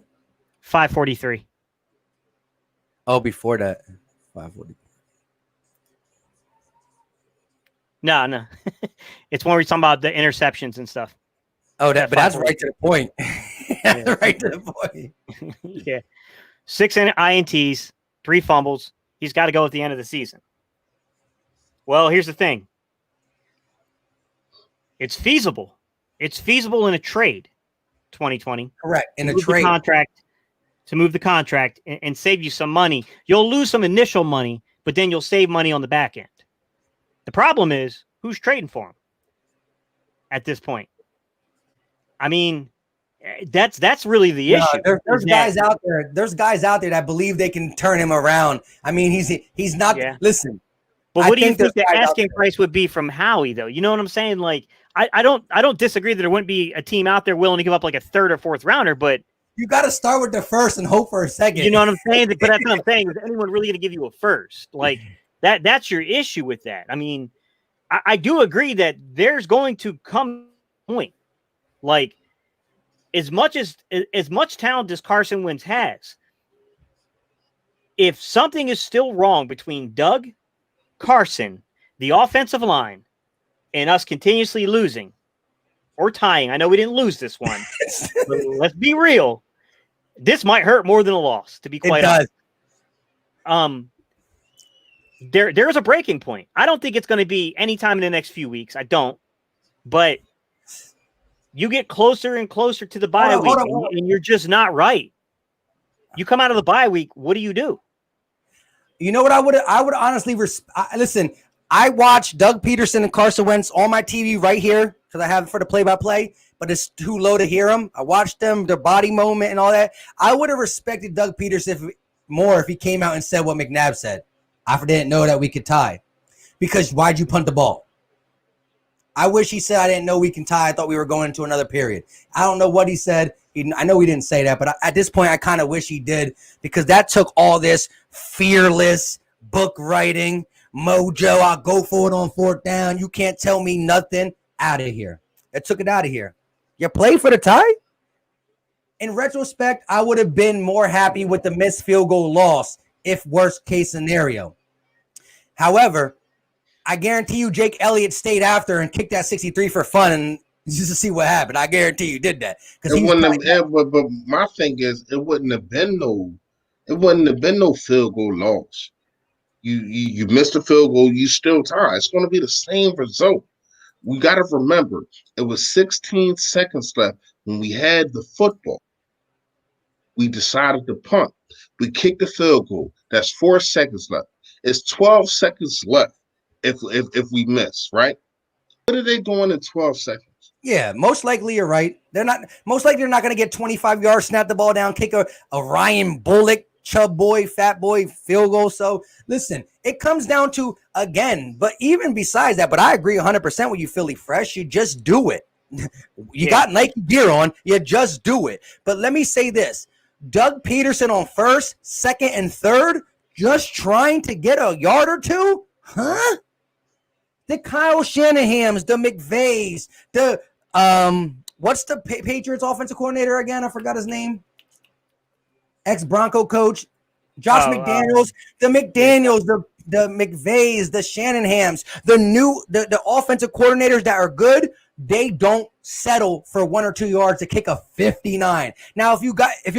543. Oh, before that. 540. No. It's when we're talking about the interceptions and stuff. Oh, but that's right to the point. Right to the point. Yeah. 6 INTs, 3 fumbles. He's got to go at the end of the season. Well, here's the thing. It's feasible. It's feasible in a trade. 2020. Correct. In a trade. To move the contract and save you some money. You'll lose some initial money, but then you'll save money on the back end. The problem is who's trading for him at this point. I mean, that's really the issue. There's guys out there. There's guys out there that believe they can turn him around. I mean, he's not. Yeah. Listen. But what do you think the asking price would be from Howie, though? You know what I'm saying? Like, I don't disagree that there wouldn't be a team out there willing to give up like a 3rd or 4th rounder, but You got to start with the first and hope for a second. You know what I'm saying? But that's what I'm saying. Is anyone really going to give you a first? Like that's your issue with that. I mean, I do agree that there's going to come a point. Like as much talent as Carson Wentz has, if something is still wrong between Doug, Carson, the offensive line, and us continuously losing or tying, I know we didn't lose this one, but let's be real. This might hurt more than a loss, to be quite honest. There's a breaking point. I don't think it's going to be anytime in the next few weeks. I don't. But you get closer and closer to the bye week, and you're just not right. You come out of the bye week, what do? You know what I would honestly listen. I watch Doug Pederson and Carson Wentz on my TV right here because I have it for the play-by-play, but it's too low to hear them. I watched them, their body movement and all that. I would have respected Doug Pederson more if he came out and said what McNabb said. I didn't know that we could tie. Because why'd you punt the ball? I wish he said, I didn't know we can tie. I thought we were going into another period. I don't know what he said. I know he didn't say that, but at this point, I kind of wish he did because that took all this fearless book writing, mojo, I'll go for it on fourth down. You can't tell me nothing. Out of here. It took it out of here. You play for the tie? In retrospect, I would have been more happy with the missed field goal loss if worst case scenario. However, I guarantee you Jake Elliott stayed after and kicked that 63 for fun and just to see what happened. I guarantee you did that. But my thing is, it wouldn't have been no field goal loss. You missed a field goal, you still tie. It's going to be the same result. We got to remember, it was 16 seconds left when we had the football. We decided to punt. We kicked the field goal. That's 4 seconds left. It's 12 seconds left if we miss, right? What are they doing in 12 seconds? Yeah, most likely you're right. They're not going to get 25 yards, snap the ball down, kick a Ryan Bullock, chub boy, fat boy field goal. So listen, it comes down to, again, but even besides that, but I agree 100% with you, Philly Fresh. You just do it. You got Nike gear on. You just do it. But let me say this. Doug Pederson on first, second, and third, just trying to get a yard or two? Huh? The Kyle Shanahans, the McVays, the what's the Patriots offensive coordinator again? I forgot his name. Ex-Bronco coach, Josh McDaniels, the McDaniels, the McVays, the Shanahan's, the offensive coordinators that are good, they don't settle for 1 or 2 yards to kick a 59. Now, if you're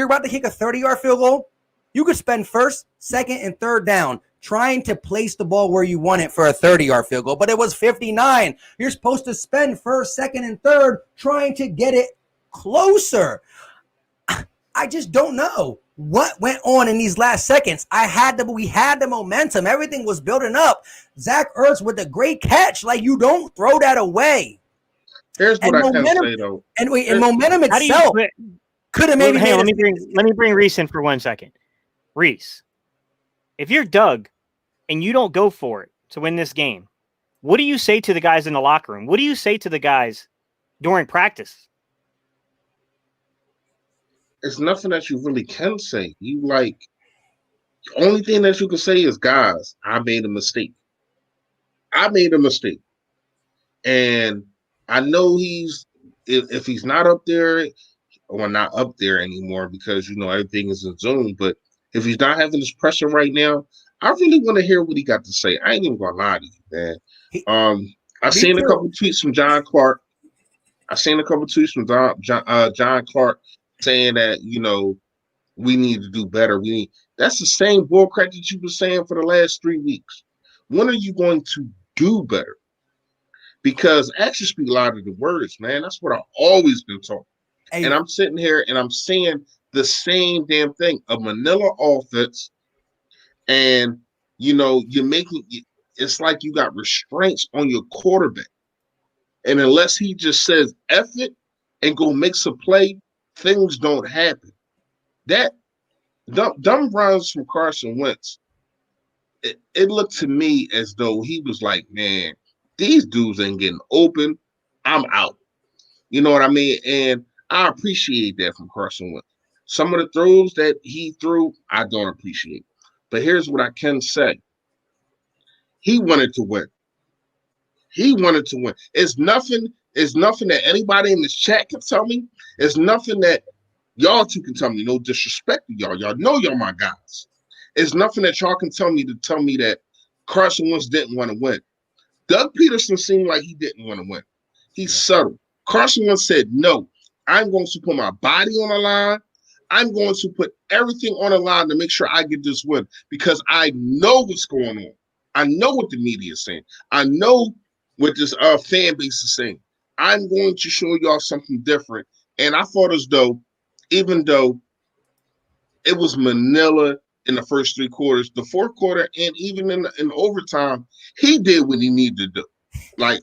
about to kick a 30-yard field goal, you could spend first, second, and third down trying to place the ball where you want it for a 30-yard field goal, but it was 59. You're supposed to spend first, second, and third trying to get it closer. I just don't know what went on in these last seconds. We had the momentum. Everything was building up. Zach Ertz with a great catch. Like, you don't throw that away. Here's what I can say, though. And momentum itself could have maybe made let me bring Reese in for 1 second. Reese, if you're Doug and you don't go for it to win this game, what do you say to the guys in the locker room? What do you say to the guys during practice? It's nothing that you really can say. The only thing that you can say is, guys, I made a mistake. And I know if he's not up there, or not up there anymore because, everything is in Zoom, but if he's not having this pressure right now, I really want to hear what he got to say. I ain't even going to lie to you, man. I've seen a couple tweets from John Clark. John Clark saying that, we need to do better. That's the same bullcrap that you've been saying for the last 3 weeks. When are you going to do better? Because actions speak louder than words, man. That's what I've always been taught. Hey. And I'm sitting here and I'm saying the same damn thing. A Manila offense, and you're making it's like you got restraints on your quarterback. And unless he just says F it and go make some play, things don't happen. That dumb runs from Carson Wentz, it looked to me as though he was like, man, these dudes ain't getting open. I'm out. You know what I mean? And I appreciate that from Carson Wentz. Some of the throws that he threw, I don't appreciate. But here's what I can say. He wanted to win. He wanted to win. It's nothing that anybody in this chat can tell me. It's nothing that y'all two can tell me. No disrespect to y'all. Y'all know y'all my guys. It's nothing that y'all can tell me that Carson Wentz didn't want to win. Doug Peterson seemed like he didn't want to win. He's subtle. Carson Wentz said, no, I'm going to put my body on the line. I'm going to put everything on the line to make sure I get this win because I know what's going on. I know what the media is saying. I know what this fan base is saying. I'm going to show y'all something different. And I thought as though, even though it was Manila in the first 3 quarters, the fourth quarter, and even in overtime, he did what he needed to do. Like,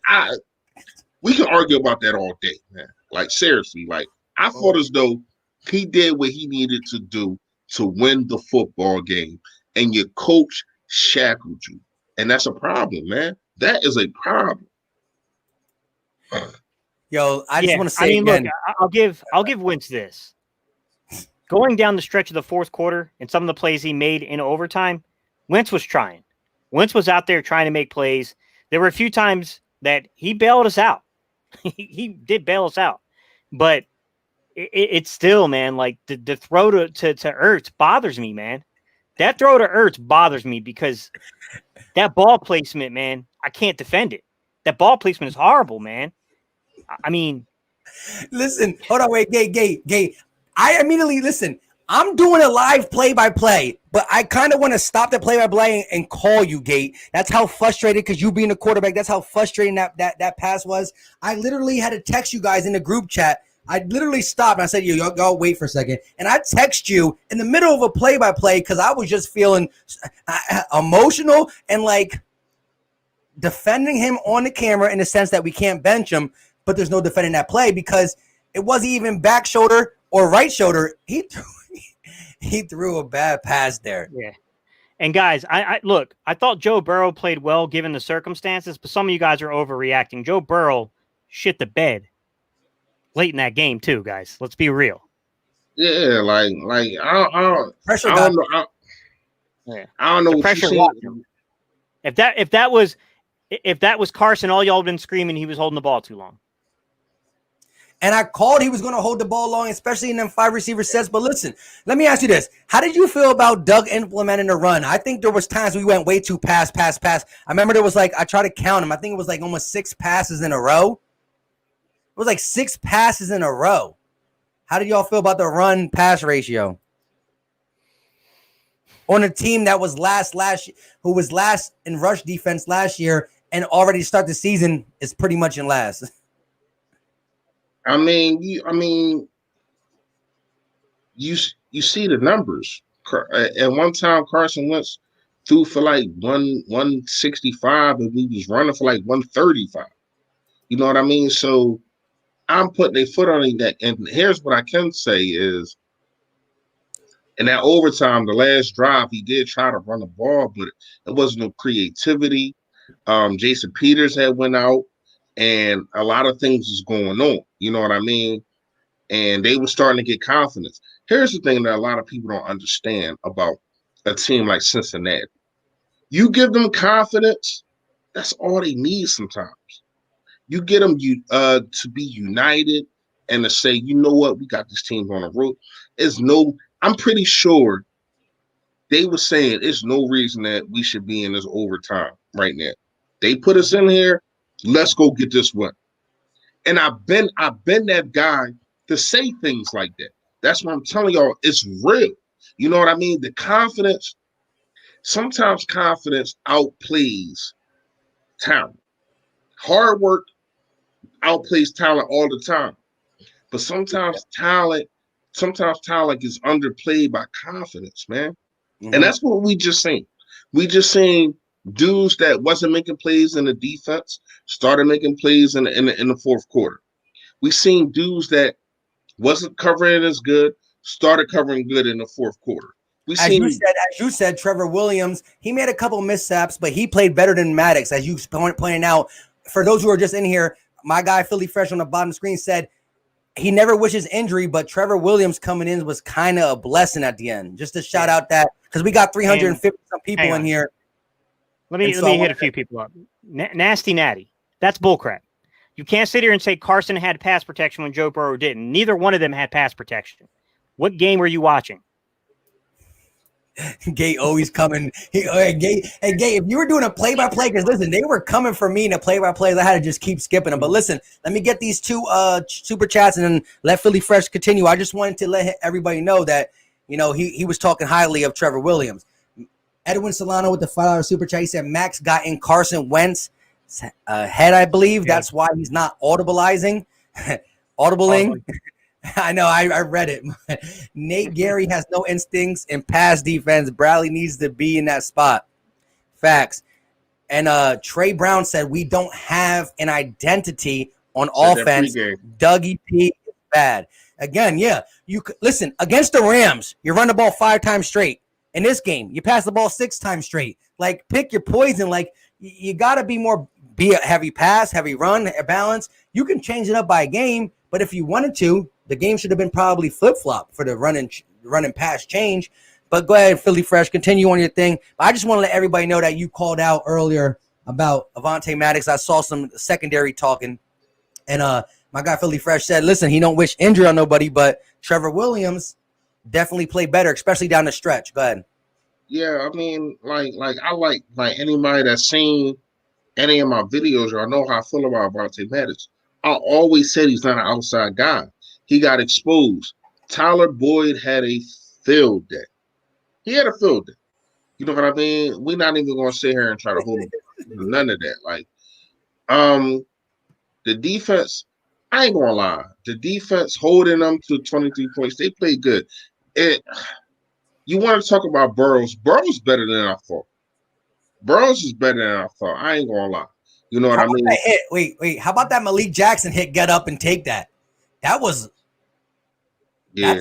we can argue about that all day, man. Like, seriously, like, I thought as though he did what he needed to do to win the football game, and your coach shackled you. And that's a problem, man. That is a problem. Yo, I just want to say look, I'll give Wentz this. Going down the stretch of the fourth quarter and some of the plays he made in overtime, Wentz was trying. Wentz was out there trying to make plays. There were a few times that he bailed us out. He did bail us out. But it's still, man, like the throw to Ertz bothers me, man. That throw to Ertz bothers me because that ball placement, man, I can't defend it. That ball placement is horrible, man. I mean, listen, hold on, wait, Gay. I immediately listen. I'm doing a live play-by-play, but I kind of want to stop the play-by-play and call you, Gate. That's how frustrated, because you being a quarterback, that's how frustrating that pass was. I literally had to text you guys in the group chat. I literally stopped and I said, y'all wait for a second. And I text you in the middle of a play-by-play because I was just feeling emotional and like defending him on the camera in the sense that we can't bench him, but there's no defending that play because it wasn't even back shoulder or right shoulder. He threw a bad pass there. Yeah. And guys, I look, I thought Joe Burrow played well given the circumstances, but some of you guys are overreacting. Joe Burrow shit the bed late in that game too, guys. Let's be real. Yeah, like I don't know. I don't know the what pressure. If that was Carson, all y'all been screaming he was holding the ball too long. And I called he was going to hold the ball long, especially in them 5 receiver sets. But listen, let me ask you this. How did you feel about Doug implementing the run? I think there was times we went way too pass. I remember there was like, I tried to count them. I think it was like almost 6 passes in a row. It was like 6 passes in a row. How did y'all feel about the run pass ratio? On a team that was who was last in rush defense last year and already start the season is pretty much in last. I mean, you see the numbers. At one time, Carson Wentz threw for like 165, and we was running for like 135. You know what I mean? So I'm putting a foot on his neck. And here's what I can say is, in that overtime, the last drive, he did try to run the ball, but it wasn't no creativity. Jason Peters had went out. And a lot of things was going on, you know what I mean? And they were starting to get confidence. Here's the thing that a lot of people don't understand about a team like Cincinnati. You give them confidence, that's all they need sometimes. You get them to be united and to say, you know what, we got this team on the road. I'm pretty sure they were saying there's no reason that we should be in this overtime right now. They put us in here. Let's go get this one. And I've been that guy to say things like that. That's what I'm telling y'all. It's real. You know what I mean? The confidence, sometimes confidence outplays talent. Hard work outplays talent all the time. But sometimes talent is underplayed by confidence, man. Mm-hmm. And that's what we just seen. We just seen dudes that wasn't making plays in the defense started making plays in the fourth quarter. We seen dudes that wasn't covering as good started covering good in the fourth quarter. As you said, Trevor Williams, he made a couple missteps, but he played better than Maddox. As you pointing out, for those who are just in here, my guy Philly Fresh on the bottom screen said he never wishes injury, but Trevor Williams coming in was kind of a blessing at the end. Just to shout out that because we got 350 some people in here. Let me hit a few people up. Nasty Natty. That's bullcrap. You can't sit here and say Carson had pass protection when Joe Burrow didn't. Neither one of them had pass protection. What game were you watching? Gay always coming. Gay, if you were doing a play-by-play, because listen, they were coming for me in a play-by-play. I had to just keep skipping them. But listen, let me get these two super chats and then let Philly Fresh continue. I just wanted to let everybody know that, he was talking highly of Trevor Williams. Edwin Solano with the $5 super chat. He said Max got in Carson Wentz head, I believe. Yeah. That's why he's not audibling. I know, I read it. Nate Gary has no instincts in pass defense. Bradley needs to be in that spot. Facts. And Trey Brown said we don't have an identity on offense. Dougie P is bad. Again, yeah. Listen, against the Rams, you run the ball 5 times straight. In this game, you pass the ball 6 times straight. Like, pick your poison. Like, you got to be a heavy pass, heavy run, a balance. You can change it up by a game, but if you wanted to, the game should have been probably flip-flop for the run and pass change. But go ahead, Philly Fresh, continue on your thing. I just want to let everybody know that you called out earlier about Avonte Maddox. I saw some secondary talking, and my guy Philly Fresh said, listen, he don't wish injury on nobody, but Trevor Williams definitely played better, especially down the stretch. Go ahead. Yeah, I mean, like I like anybody that's seen any of my videos, or I know how I feel about Avonte Maddox. I always said he's not an outside guy. He got exposed. Tyler Boyd had a field day. He had a field day. You know what I mean? We're not even going to sit here and try to hold him. None of that. Like, the defense, I ain't going to lie. The defense holding them to 23 points, they played good. You want to talk about Burrows. Burrows better than I thought. Burrows is better than I thought. I ain't going to lie. You know what I mean? That hit? Wait. How about that Malik Jackson hit? Get up and take that. That was. Yeah.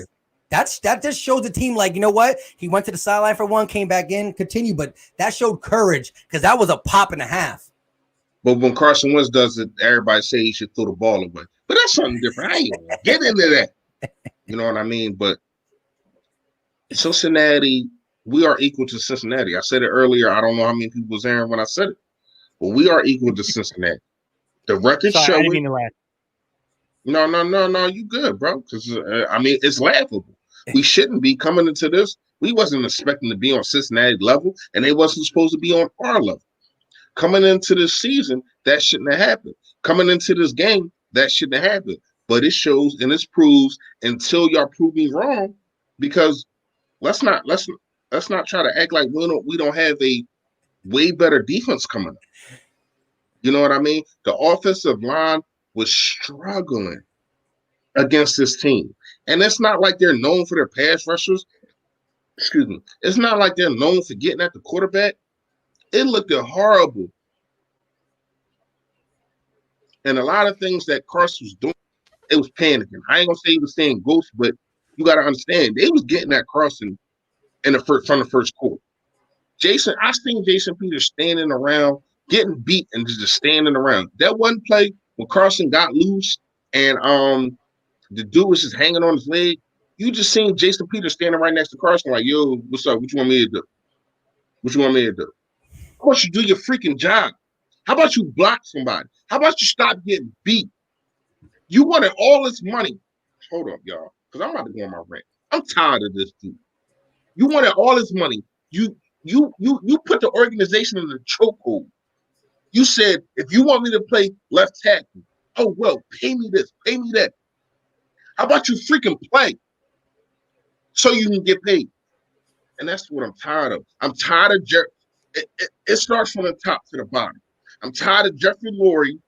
That just showed the team, like, you know what? He went to the sideline for one, came back in, continued, but that showed courage because that was a pop and a half. But when Carson Wentz does it, everybody say he should throw the ball away. But that's something different. I ain't gonna get into that. You know what I mean? But Cincinnati, we are equal to Cincinnati. I said it earlier. I don't know how many people was there when I said it, but we are equal to Cincinnati. The record show. I didn't mean to laugh. No. You good, bro? Because it's laughable. We shouldn't be coming into this. We wasn't expecting to be on Cincinnati level, and they wasn't supposed to be on our level. Coming into this season, that shouldn't have happened. Coming into this game, that shouldn't have happened. But it shows and it proves until y'all prove me wrong, because let's not try to act like we don't have a way better defense coming up. You know what I mean? The offensive line was struggling against this team. And it's not like they're known for their pass rushers. Excuse me. It's not like they're known for getting at the quarterback. It looked horrible. And a lot of things that Carson was doing, it was panicking. I ain't going to say he was saying ghost, but you got to understand, they was getting at Carson from the first quarter. I seen Jason Peters standing around, getting beat and just standing around. That one play when Carson got loose and the dude was just hanging on his leg. You just seen Jason Peters standing right next to Carson like, yo, what's up? What you want me to do? How about you do your freaking job? How about you block somebody? How about you stop getting beat? You wanted all this money. Hold up, y'all, because I'm about to go on my rant. I'm tired of this dude. You wanted all this money. You put the organization in the chokehold. You said, if you want me to play left tackle, oh, well, pay me this, pay me that. How about you freaking play so you can get paid? And that's what I'm tired of. I'm tired of it starts from the top to the bottom. I'm tired of Jeffrey Lurie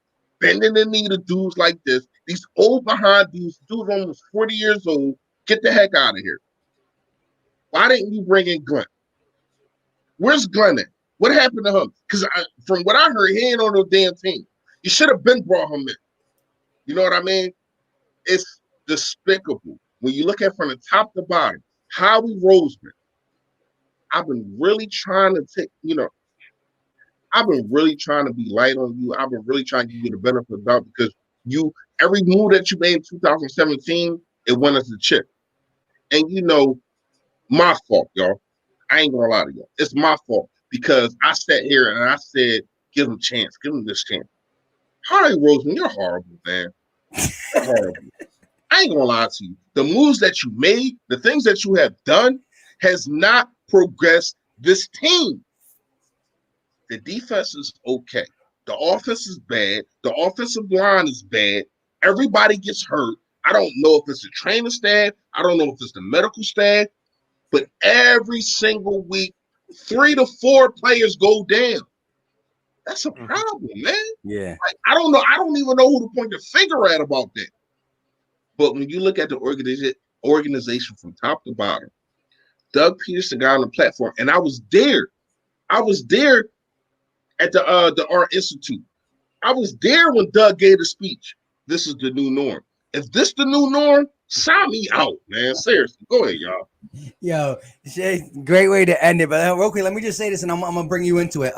bending the knee to dudes like this. These old behind dudes almost 40 years old. Get the heck out of here. Why didn't you bring in Glenn? Where's Glenn at? What happened to him? Because from what I heard, he ain't on no damn team. You should have been brought him in. You know what I mean? It's despicable. When you look at from the top to bottom, Howie Roseman, I've been really trying to I've been really trying to be light on you. I've been really trying to give you the benefit of the doubt because you Every move that you made in 2017, it went as a chip. And my fault, y'all. I ain't gonna lie to y'all. It's my fault because I sat here and I said, give him a chance. Give him this chance. Harry Roseman, you're horrible, man. You're horrible. I ain't gonna lie to you. The moves that you made, the things that you have done, has not progressed this team. The defense is okay. The offense is bad. The offensive line is bad. Everybody gets hurt. I don't know if it's the training staff. I don't know if it's the medical staff. But every single week, 3 to 4 players go down. That's a problem, man. Yeah. Like, I don't know. I don't even know who to point the finger at about that. But when you look at the organization from top to bottom, Doug Peterson got on the platform, and I was there. I was there at the Art Institute. I was there when Doug gave the speech. This is the new norm. If this the new norm, sign me out, man. Seriously. Go ahead, y'all. Yo, Shay, great way to end it. But real quick, let me just say this, and I'm gonna bring you into it.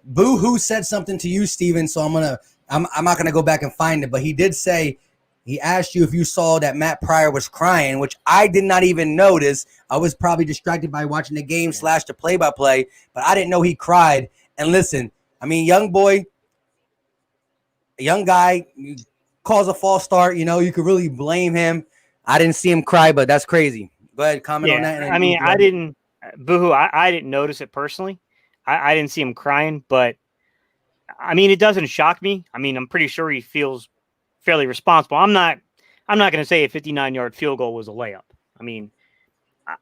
Boo Hoo said something to you, Steven, so I'm not gonna go back and find it, but he did say he asked you if you saw that Matt Pryor was crying, which I did not even notice. I was probably distracted by watching the game / the play-by-play, but I didn't know he cried. And listen, I mean, young guy, calls a false start. You could really blame him. I didn't see him cry, but that's crazy. Go ahead, comment on that. I mean, I didn't, Boo-hoo, I didn't notice it personally. I didn't see him crying, but I mean, it doesn't shock me. I mean, I'm pretty sure he feels fairly responsible. I'm not going to say a 59-yard field goal was a layup. I mean,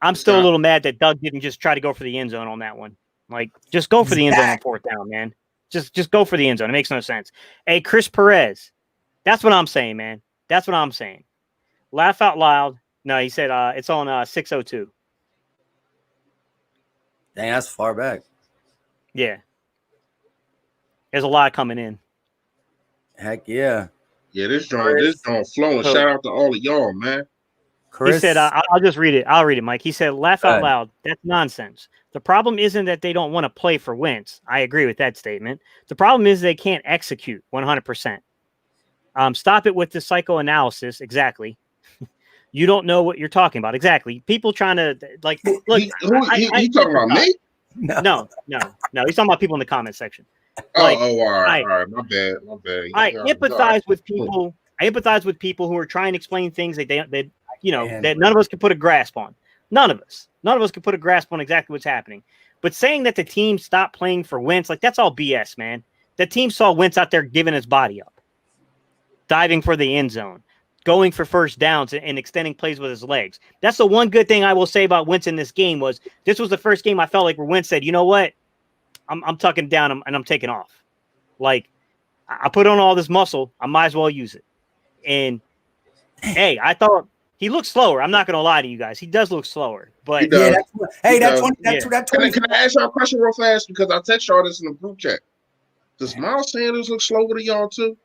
I'm still a little mad that Doug didn't just try to go for the end zone on that one. Like, just go for the end zone on 4th down, man. Just go for the end zone. It makes no sense. Hey, Chris Perez, that's what I'm saying, man. That's what I'm saying. Laugh out loud. No, he said it's on 602. Dang, that's far back. Yeah. There's a lot coming in. Heck yeah. Yeah, this joint flowing. Shout out to all of y'all, man. Chris, he said, I'll just read it. I'll read it, Mike. He said, laugh out loud. That's nonsense. The problem isn't that they don't want to play for Wentz. I agree with that statement. The problem is they can't execute 100%. Stop it with the psychoanalysis. Exactly. You don't know what you're talking about. Exactly. People trying to look. He talking about me? No. He's talking about people in the comment section. All right. My bad. I empathize with people. I empathize with people who are trying to explain things that that none of us can put a grasp on. None of us can put a grasp on exactly what's happening. But saying that the team stopped playing for Wentz, that's all BS, man. The team saw Wentz out there giving his body up, diving for the end zone, going for first downs and extending plays with his legs. That's the one good thing I will say about Wentz in this game was this was the first game I felt like where Wentz said, you know what? I'm tucking down and I'm taking off. Like, I put on all this muscle. I might as well use it. And, hey, I thought he looked slower. I'm not going to lie to you guys. He does look slower. But Can I ask y'all a question real fast? Because I text y'all this in the group chat. Does Miles Sanders look slower to y'all too?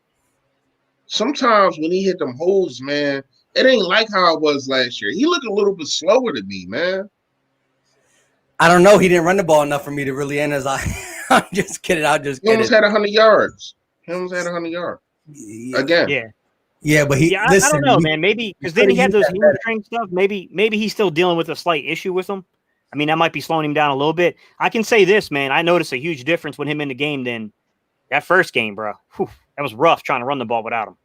Sometimes when he hit them holes, man, it ain't like how it was last year. He looked a little bit slower to me, man. I don't know. He didn't run the ball enough for me to really end his eye. I'm just kidding. He almost had 100 yards. Again. Yeah, but he. Listen, I don't know, man. Maybe because then he had those hamstring stuff. Maybe he's still dealing with a slight issue with them. I mean, that might be slowing him down a little bit. I can say this, man. I noticed a huge difference with him in the game than that first game, bro. Whew, that was rough trying to run the ball without him.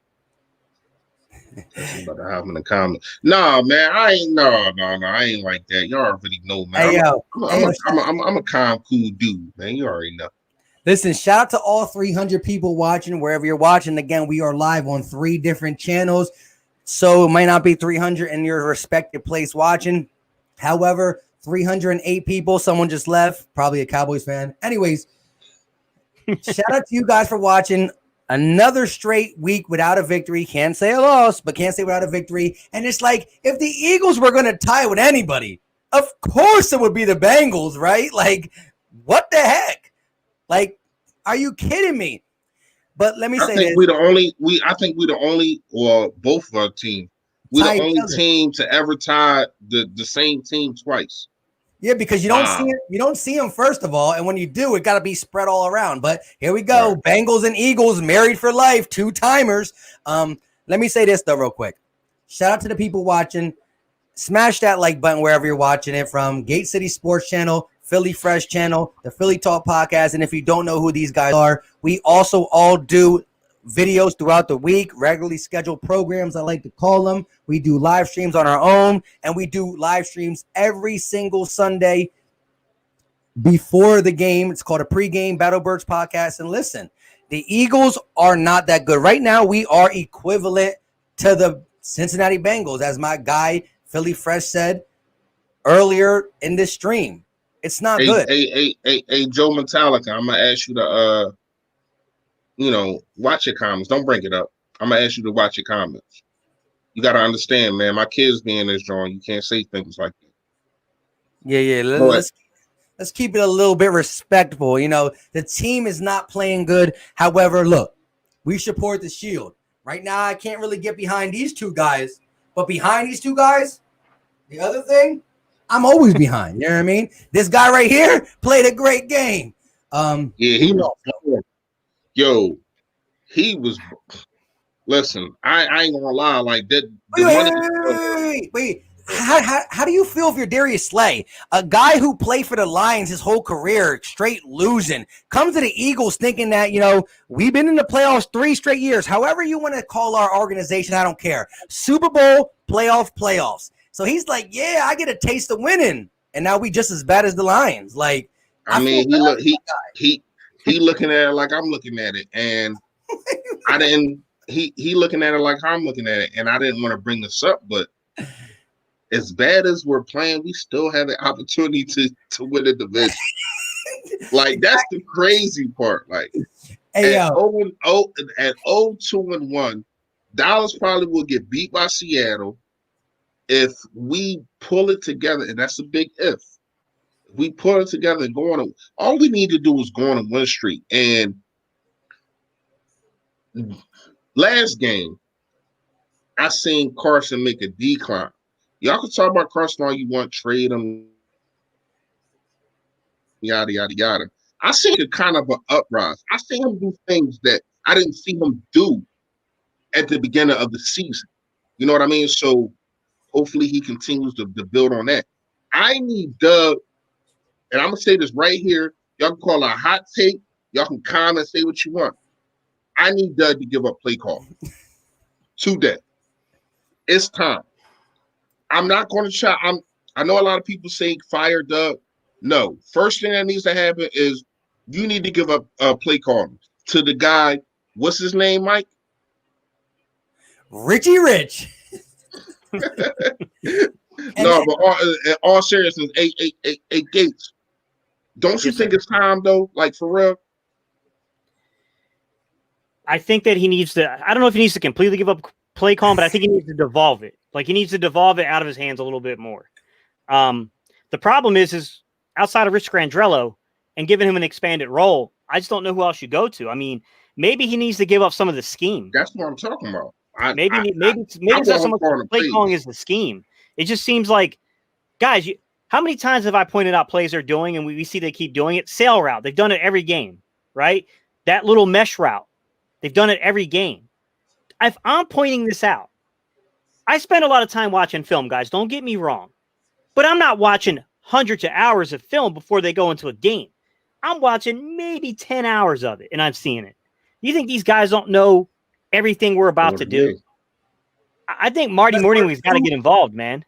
I'm about to have him in the comments. Nah, man, I ain't I ain't like that. You already know, man. I'm a calm, cool dude, man. You already know. Listen, shout out to all 300 people watching wherever you're watching. Again, we are live on 3 different channels, so it might not be 300 in your respective place watching. However, 308 people. Someone just left, probably a Cowboys fan. Anyways, shout out to you guys for watching. Another straight week without a victory. Can't say a loss, but can't say without a victory. And it's like, if the Eagles were going to tie with anybody, of course it would be the Bengals, right? Like, what the heck? Like, are you kidding me? But let me say this. I think we're the only, or both of our teams, we're the only team to ever tie the same team twice. Yeah, because you don't see them first of all, and when you do, it got to be spread all around. But here we go, right. Bengals and Eagles married for life, 2-timers. let me say this though real quick. Shout out to the people watching. Smash that like button wherever you're watching it from. Gate City Sports Channel, Philly Fresh Channel, the Philly Talk Podcast. And if you don't know who these guys are, we also all do videos throughout the week, regularly scheduled programs, I like to call them. We do live streams on our own, and we do live streams every single Sunday before the game. It's called a pregame Battle Birds podcast. And listen, the Eagles are not that good. Right now, we are equivalent to the Cincinnati Bengals, as my guy Philly Fresh said earlier in this stream. It's not good. Hey, Joe Metallica, I'm gonna ask you to watch your comments. Don't bring it up. I'm gonna ask you to watch your comments. You gotta understand, man. My kids be in this joint. You can't say things like that. Yeah. Let's keep it a little bit respectful. The team is not playing good. However, look, we support the Shield. Right now, I can't really get behind these two guys, but behind these two guys, the other thing, I'm always behind. You know what I mean? This guy right here played a great game. He was. Listen, I ain't gonna lie. Like that. Wait. How do you feel if you're Darius Slay, a guy who played for the Lions his whole career, straight losing, comes to the Eagles thinking that, we've been in the playoffs 3 straight years. However you want to call our organization, I don't care. Super Bowl, playoffs. So he's like, yeah, I get a taste of winning, and now we just as bad as the Lions. Like, he looking at it like I'm looking at it, and I didn't. He looking at it like I'm looking at it, and I didn't want to bring this up, but. As bad as we're playing, we still have the opportunity to win the division. Like, that's the crazy part. Like, at 0-2-1, Dallas probably will get beat by Seattle if we pull it together, and that's a big if. If we pull it together and go on, all we need to do is go on a win streak. And last game, I seen Carson make a decline. Y'all can talk about Carson all you want, trade him, yada, yada, yada. I see a kind of an uprise. I see him do things that I didn't see him do at the beginning of the season. You know what I mean? So hopefully he continues to build on that. I need Doug, and I'm going to say this right here. Y'all can call it a hot take. Y'all can comment, say what you want. I need Doug to give up play call today. It's time. I'm not going to try. I know a lot of people say fire Doug. No. First thing that needs to happen is you need to give up play call to the guy. What's his name, Mike? Richie Rich. No, but in all seriousness, hey, Gates, don't you think it's time, though? Like, for real? I think that he needs to – I don't know if he needs to completely give up play call, but I think he needs to devolve it. Like, he needs to devolve it out of his hands a little bit more. The problem is outside of Rich Grandrello and giving him an expanded role, I just don't know who else you go to. I mean, maybe he needs to give up some of the scheme. That's what I'm talking about. Maybe it's not so much the play calling as the scheme. It just seems like, guys, how many times have I pointed out plays they're doing and we see they keep doing it? Sail route. They've done it every game, right? That little mesh route. They've done it every game. If I'm pointing this out, I spend a lot of time watching film, guys. Don't get me wrong. But I'm not watching hundreds of hours of film before they go into a game. I'm watching maybe 10 hours of it, and I'm seeing it. You think these guys don't know everything we're about to do? I think Marty Morningweg's got to get involved, man.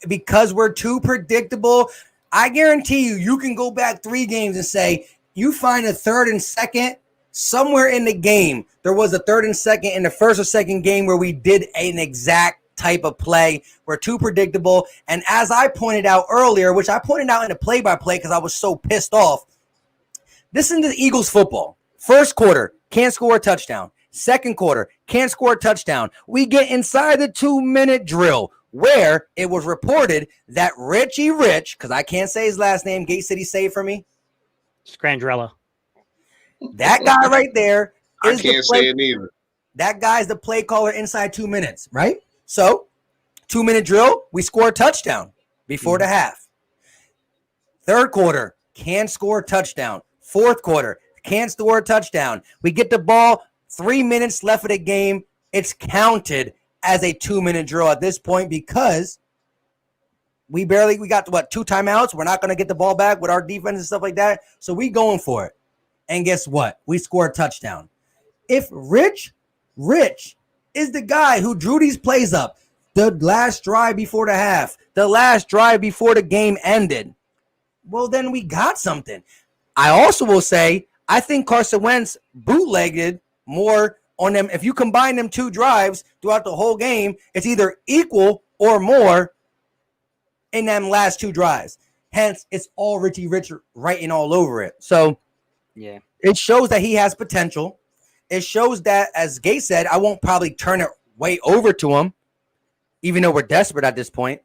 Because we're too predictable. I guarantee you can go back 3 games and say, you find a 3rd and 2nd somewhere in the game. There was a 3rd and 2nd in the 1st or 2nd game where we did an exact type of play. We're too predictable. And as I pointed out earlier, which I pointed out in the play-by-play because I was so pissed off, listen to the Eagles football. First quarter, can't score a touchdown. Second quarter, can't score a touchdown. We get inside the 2-minute drill where it was reported that Richie Rich, because I can't say his last name, Gate City, say it for me. Scandrella. That guy right there is I can't say it either. That guy's the play caller inside 2 minutes, right? So, 2-minute drill, we score a touchdown before the half. Third quarter, can't score a touchdown. Fourth quarter, can't score a touchdown. We get the ball, 3 minutes left of the game. it's counted as a 2-minute drill at this point because we got 2 timeouts. We're not going to get the ball back with our defense and stuff like that. So we going for it. And guess what? We score a touchdown. If Rich is the guy who drew these plays up, the last drive before the half, the last drive before the game ended, well, then we got something. I also will say, I think Carson Wentz bootlegged more on them. If you combine them 2 drives throughout the whole game, it's either equal or more in them last 2 drives. Hence, it's all Richie Rich writing all over it. So, yeah, it shows that he has potential. It shows that, as Gay said, I won't probably turn it way over to him, even though we're desperate at this point.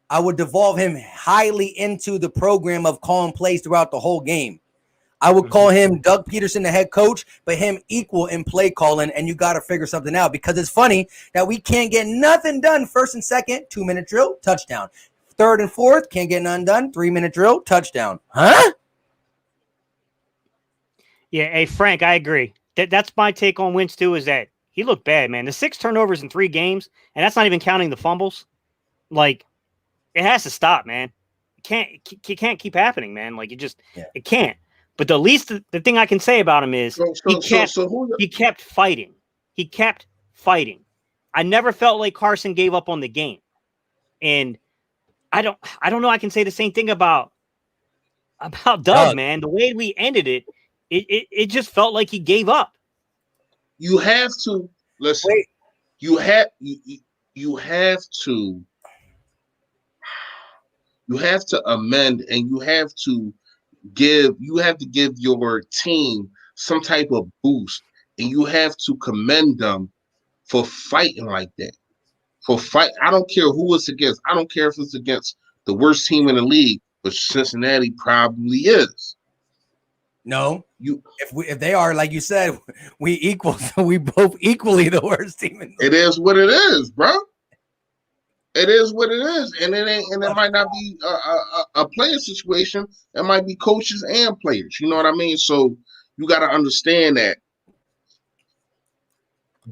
I would devolve him highly into the program of calling plays throughout the whole game. I would call him Doug Peterson, the head coach, but him equal in play calling, and you got to figure something out because it's funny that we can't get nothing done 1st and 2nd, 2-minute drill, touchdown. 3rd and 4th, can't get none done, 3-minute drill, touchdown. Huh? Yeah, hey, Frank, I agree. That's my take on Wentz, too, is that he looked bad, man. The 6 turnovers in 3 games, and that's not even counting the fumbles. Like, it has to stop, man. It can't keep happening, man. Like, it can't. But the thing I can say about him is he kept fighting. He kept fighting. I never felt like Carson gave up on the game. And I don't know. I can say the same thing about Doug, man. The way we ended it, it just felt like he gave up. You have to listen. Wait. You have to amend, and you have to give your team some type of boost, and you have to commend them for fighting like that. I don't care who it's against. I don't care if it's against the worst team in the league, but Cincinnati probably is. No, if they are, like you said, we equal, so we both equally the worst team in the league. It is what it is, bro. It is what it is, and it might not be a player situation. It might be coaches and players. You know what I mean? So you got to understand that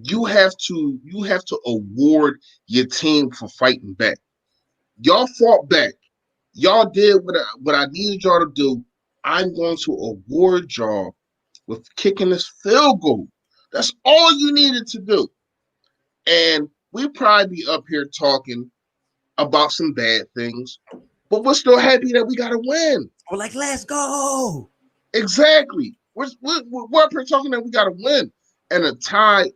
you have to award your team for fighting back. Y'all fought back. Y'all did what I needed y'all to do. I'm going to award y'all with kicking this field goal. That's all you needed to do. And we'd probably be up here talking about some bad things, but we're still happy that we got to win. We're like, let's go. Exactly. We're up here talking that we got to win. And a tie,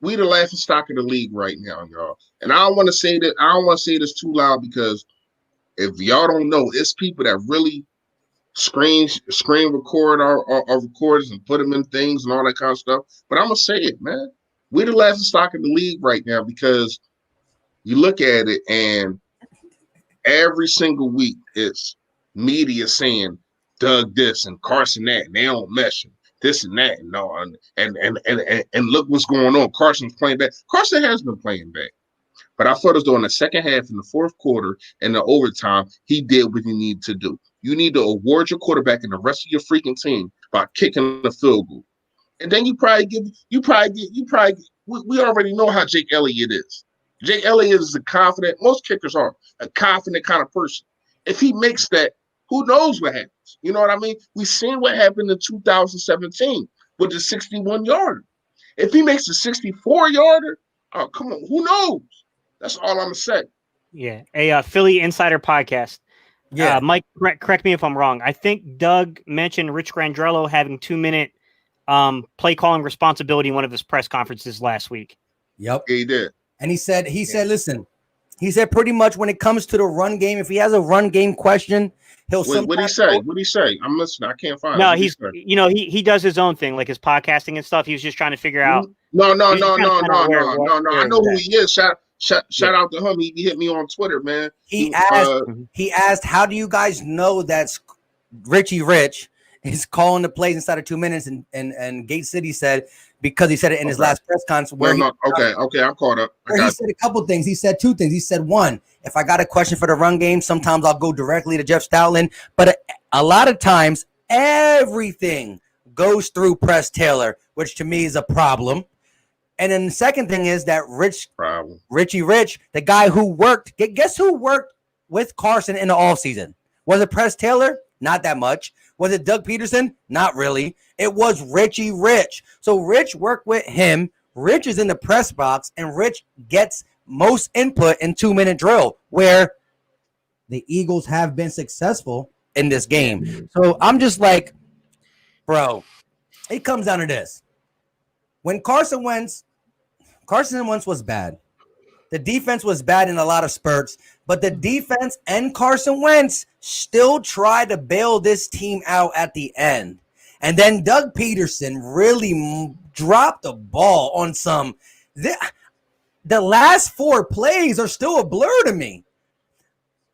we the laughing stock of the league right now, y'all. And I don't want to say that. I don't want to say this too loud because if y'all don't know, it's people that really screen record our recorders and put them in things and all that kind of stuff. But I'm gonna say it, man. We're the laughing stock of the league right now because you look at it and every single week it's media saying Doug this and Carson that, and they don't mesh him. This and that, and all, and look what's going on. Carson's playing back. Carson has been playing back, but I felt as though in the second half, in the 4th quarter, and the overtime, he did what he needed to do. You need to award your quarterback and the rest of your freaking team by kicking the field goal, and then we already know how Jake Elliott is. Jake Elliott is a confident. Most kickers are a confident kind of person. If he makes that, who knows what happens? You know what I mean? We've seen what happened in 2017 with the 61-yarder. If he makes a 64-yarder, oh, come on. Who knows? That's all I'm going to say. Yeah. A Philly Insider podcast. Yeah. Mike, correct me if I'm wrong. I think Doug mentioned Rich Grandrello having 2-minute play calling responsibility in one of his press conferences last week. Yep. Yeah, he did. And he said, listen, he said pretty much when it comes to the run game, if he has a run game question, he'll What'd he say? What'd he say? I'm listening. I can't find it. No, he does his own thing, like his podcasting and stuff. He was just trying to figure out. No. I know who he is. Shout out to him. He hit me on Twitter, man. He asked, how do you guys know that's Richie Rich is calling the plays inside of 2 minutes? And Gate City said, because he said it in his last press conference. Okay, I'm caught up. He said a couple things. He said 2 things. He said, one, if I got a question for the run game, sometimes I'll go directly to Jeff Stoutland. But a lot of times, everything goes through Press Taylor, which to me is a problem. And then the second thing is that Problem. Richie Rich, the guy who worked, guess who worked with Carson in the offseason? Was it Press Taylor? Not that much. Was it Doug Peterson? Not really. It was Richie Rich. So Rich worked with him. Rich is in the press box, and Rich gets most input in 2-minute drill, where the Eagles have been successful in this game. So I'm just like, bro, it comes down to this. When Carson Wentz was bad. The defense was bad in a lot of spurts, but the defense and Carson Wentz still tried to bail this team out at the end. And then Doug Peterson really dropped the ball on some. The last 4 plays are still a blur to me.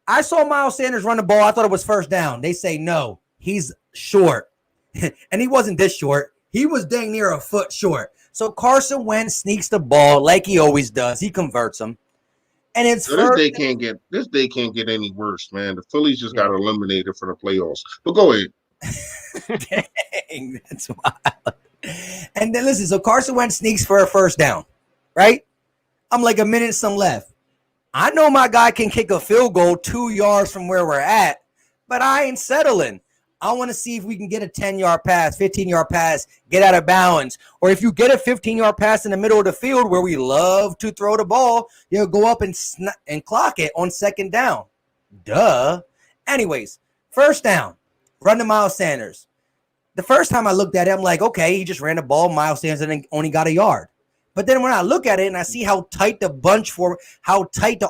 I saw Miles Sanders run the ball. I thought it was first down. They say no, he's short. And he wasn't this short. He was dang near a foot short. So Carson Wentz sneaks the ball like he always does. He converts them. And it's this day can't get any worse, man. The Phillies just got eliminated for the playoffs. But go ahead. Dang, that's wild. And then listen, so Carson Wentz sneaks for a first down, right? I'm like a minute some left. I know my guy can kick a field goal 2 yards from where we're at, but I ain't settling. I want to see if we can get a 10-yard pass, 15-yard pass, get out of bounds. Or if you get a 15-yard pass in the middle of the field where we love to throw the ball, you'll go up and clock it on second down. Duh. Anyways, first down, run to Miles Sanders. The first time I looked at it, I'm like, okay, he just ran the ball. Miles Sanders only got a yard. But then when I look at it and I see how tight the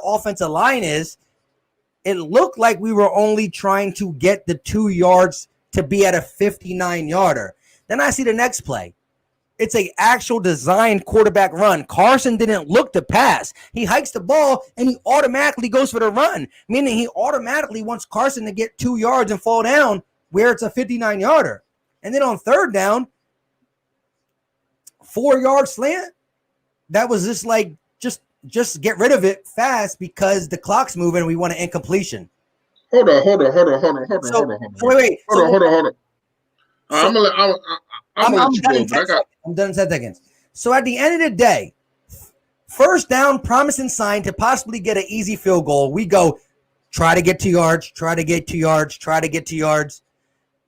offensive line is, it looked like we were only trying to get the 2 yards to be at a 59-yarder. Then I see the next play. It's an actual designed quarterback run. Carson didn't look to pass. He hikes the ball, and he automatically goes for the run, meaning he automatically wants Carson to get 2 yards and fall down where it's a 59-yarder. And then on third down, 4-yard slant, that was just like, just get rid of it fast because the clock's moving and we want an incompletion. Hold on. Wait. I'm done in 10 seconds. So at the end of the day, first down, promising sign to possibly get an easy field goal. We go try to get 2 yards,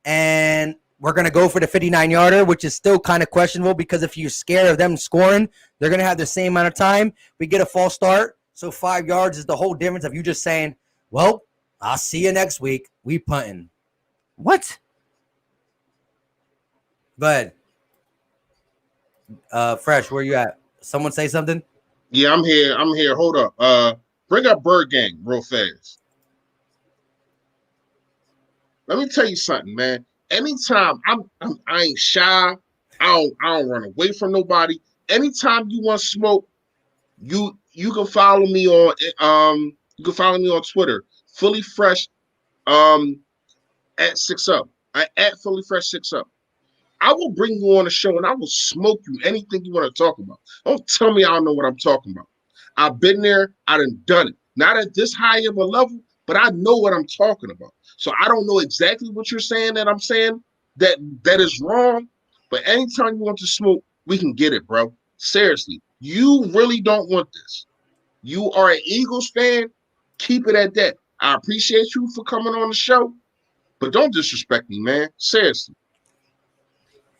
and we're going to go for the 59-yarder, which is still kind of questionable because if you're scared of them scoring, they're going to have the same amount of time. We get a false start, so 5 yards is the whole difference of you just saying, well, I'll see you next week. We punting. What? Go ahead. Fresh, where you at? Someone say something? Yeah, I'm here. Hold up. Bring up Bird Gang real fast. Let me tell you something, man. Anytime I ain't shy, I don't run away from nobody. Anytime you want smoke, you can follow me on Twitter, Philly Fresh at 6up. At Philly Fresh 6up. I will bring you on the show and I will smoke you anything you want to talk about. Don't tell me I don't know what I'm talking about. I've been there, I done it. Not at this high of a level, but I know what I'm talking about. So I don't know exactly what you're saying that I'm saying that is wrong. But anytime you want to smoke, we can get it, bro. Seriously, you really don't want this. You are an Eagles fan. Keep it at that. I appreciate you for coming on the show, but don't disrespect me, man. Seriously.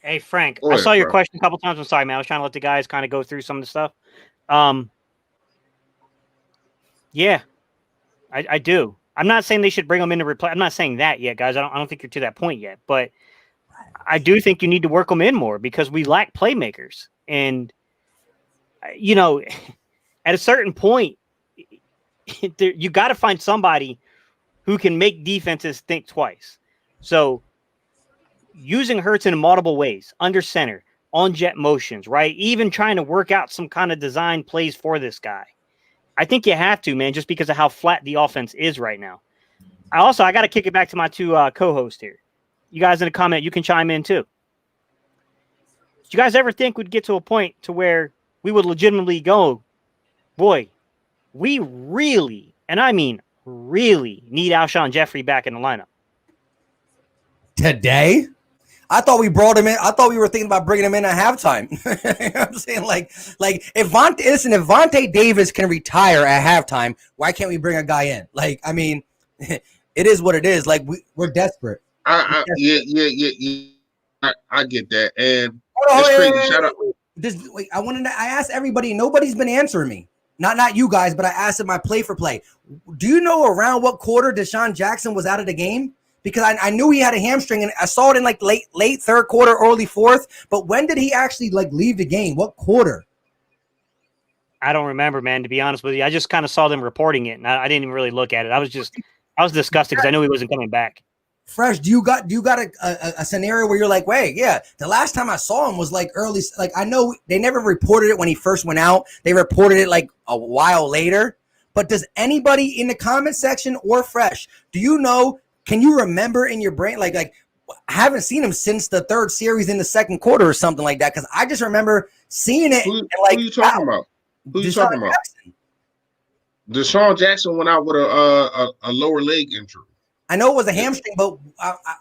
Hey, Frank, Go ahead, I saw your bro. question a couple times. I'm sorry, man. I was trying to let the guys kind of go through some of the stuff. Yeah, I do. I'm not saying they should bring them in to replace. I'm not saying that yet, guys. I don't think you're to that point yet. But I do think you need to work them in more because we lack playmakers. And, you know, at a certain point, you got to find somebody who can make defenses think twice. So using Hurts in multiple ways, under center, on jet motions, right? Even trying to work out some kind of design plays for this guy. I think you have to, man, just because of how flat the offense is right now. I got to kick it back to my two co-hosts here. You guys in the comment, you can chime in too. Did you guys ever think we'd get to a point to where we would legitimately go, boy, we really, and I mean really, need Alshon Jeffrey back in the lineup? Today? I thought we brought him in. I thought we were thinking about bringing him in at halftime. You know what I'm saying? Like if Vontae Davis can retire at halftime, why can't we bring a guy in? Like, I mean, it is what it is. Like we're desperate. Yeah. I get that, and Hold on, it's crazy. Shout out. I asked everybody. Nobody's been answering me. Not you guys, but I asked in my play for play. Do you know around what quarter Deshaun Jackson was out of the game? Because I knew he had a hamstring, and I saw it in like late third quarter, early fourth. But when did he actually like leave the game? What quarter? I don't remember, man. To be honest with you, I just kind of saw them reporting it, and I didn't even really look at it. I was disgusted because I knew he wasn't coming back. Fresh, do you got a scenario where you're like, wait, yeah, the last time I saw him was like early. Like I know they never reported it when he first went out. They reported it like a while later. But does anybody in the comment section or Fresh, do you know? Can you remember in your brain, like I haven't seen him since the third series in the second quarter or something like that? Because I just remember seeing it. Who are you talking about? Who are you talking about? Deshaun Jackson went out with a lower leg injury. I know it was a hamstring, but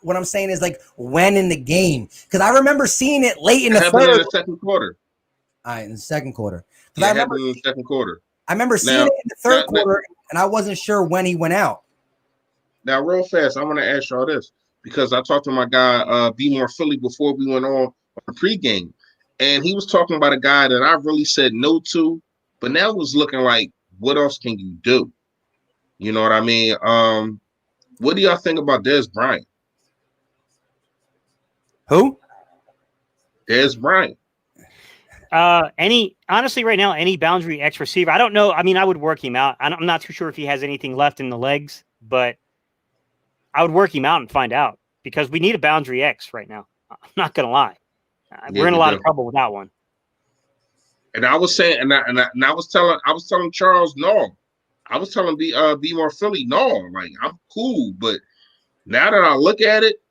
what I'm saying is like when in the game, because I remember seeing it late in the third. In the second quarter. All right, in the second quarter. Yeah, I remember in the second quarter. I remember seeing it in the third quarter, and I wasn't sure when he went out. Now, real fast, I want to ask y'all this because I talked to my guy, Be More Philly, before we went on the pregame, and he was talking about a guy that I really said no to, but now it was looking like, what else can you do? You know what I mean? What do y'all think about Dez Bryant? Who? Dez Bryant. Honestly, right now, any boundary X receiver. I don't know. I mean, I would work him out. I'm not too sure if he has anything left in the legs, but I would work him out and find out because we need a boundary X right now. I'm not gonna lie. We're in a lot of trouble with that one. And I was saying, and I was telling Charles, no. I was telling Be More Philly, no. Like I'm cool, but now that I look at it,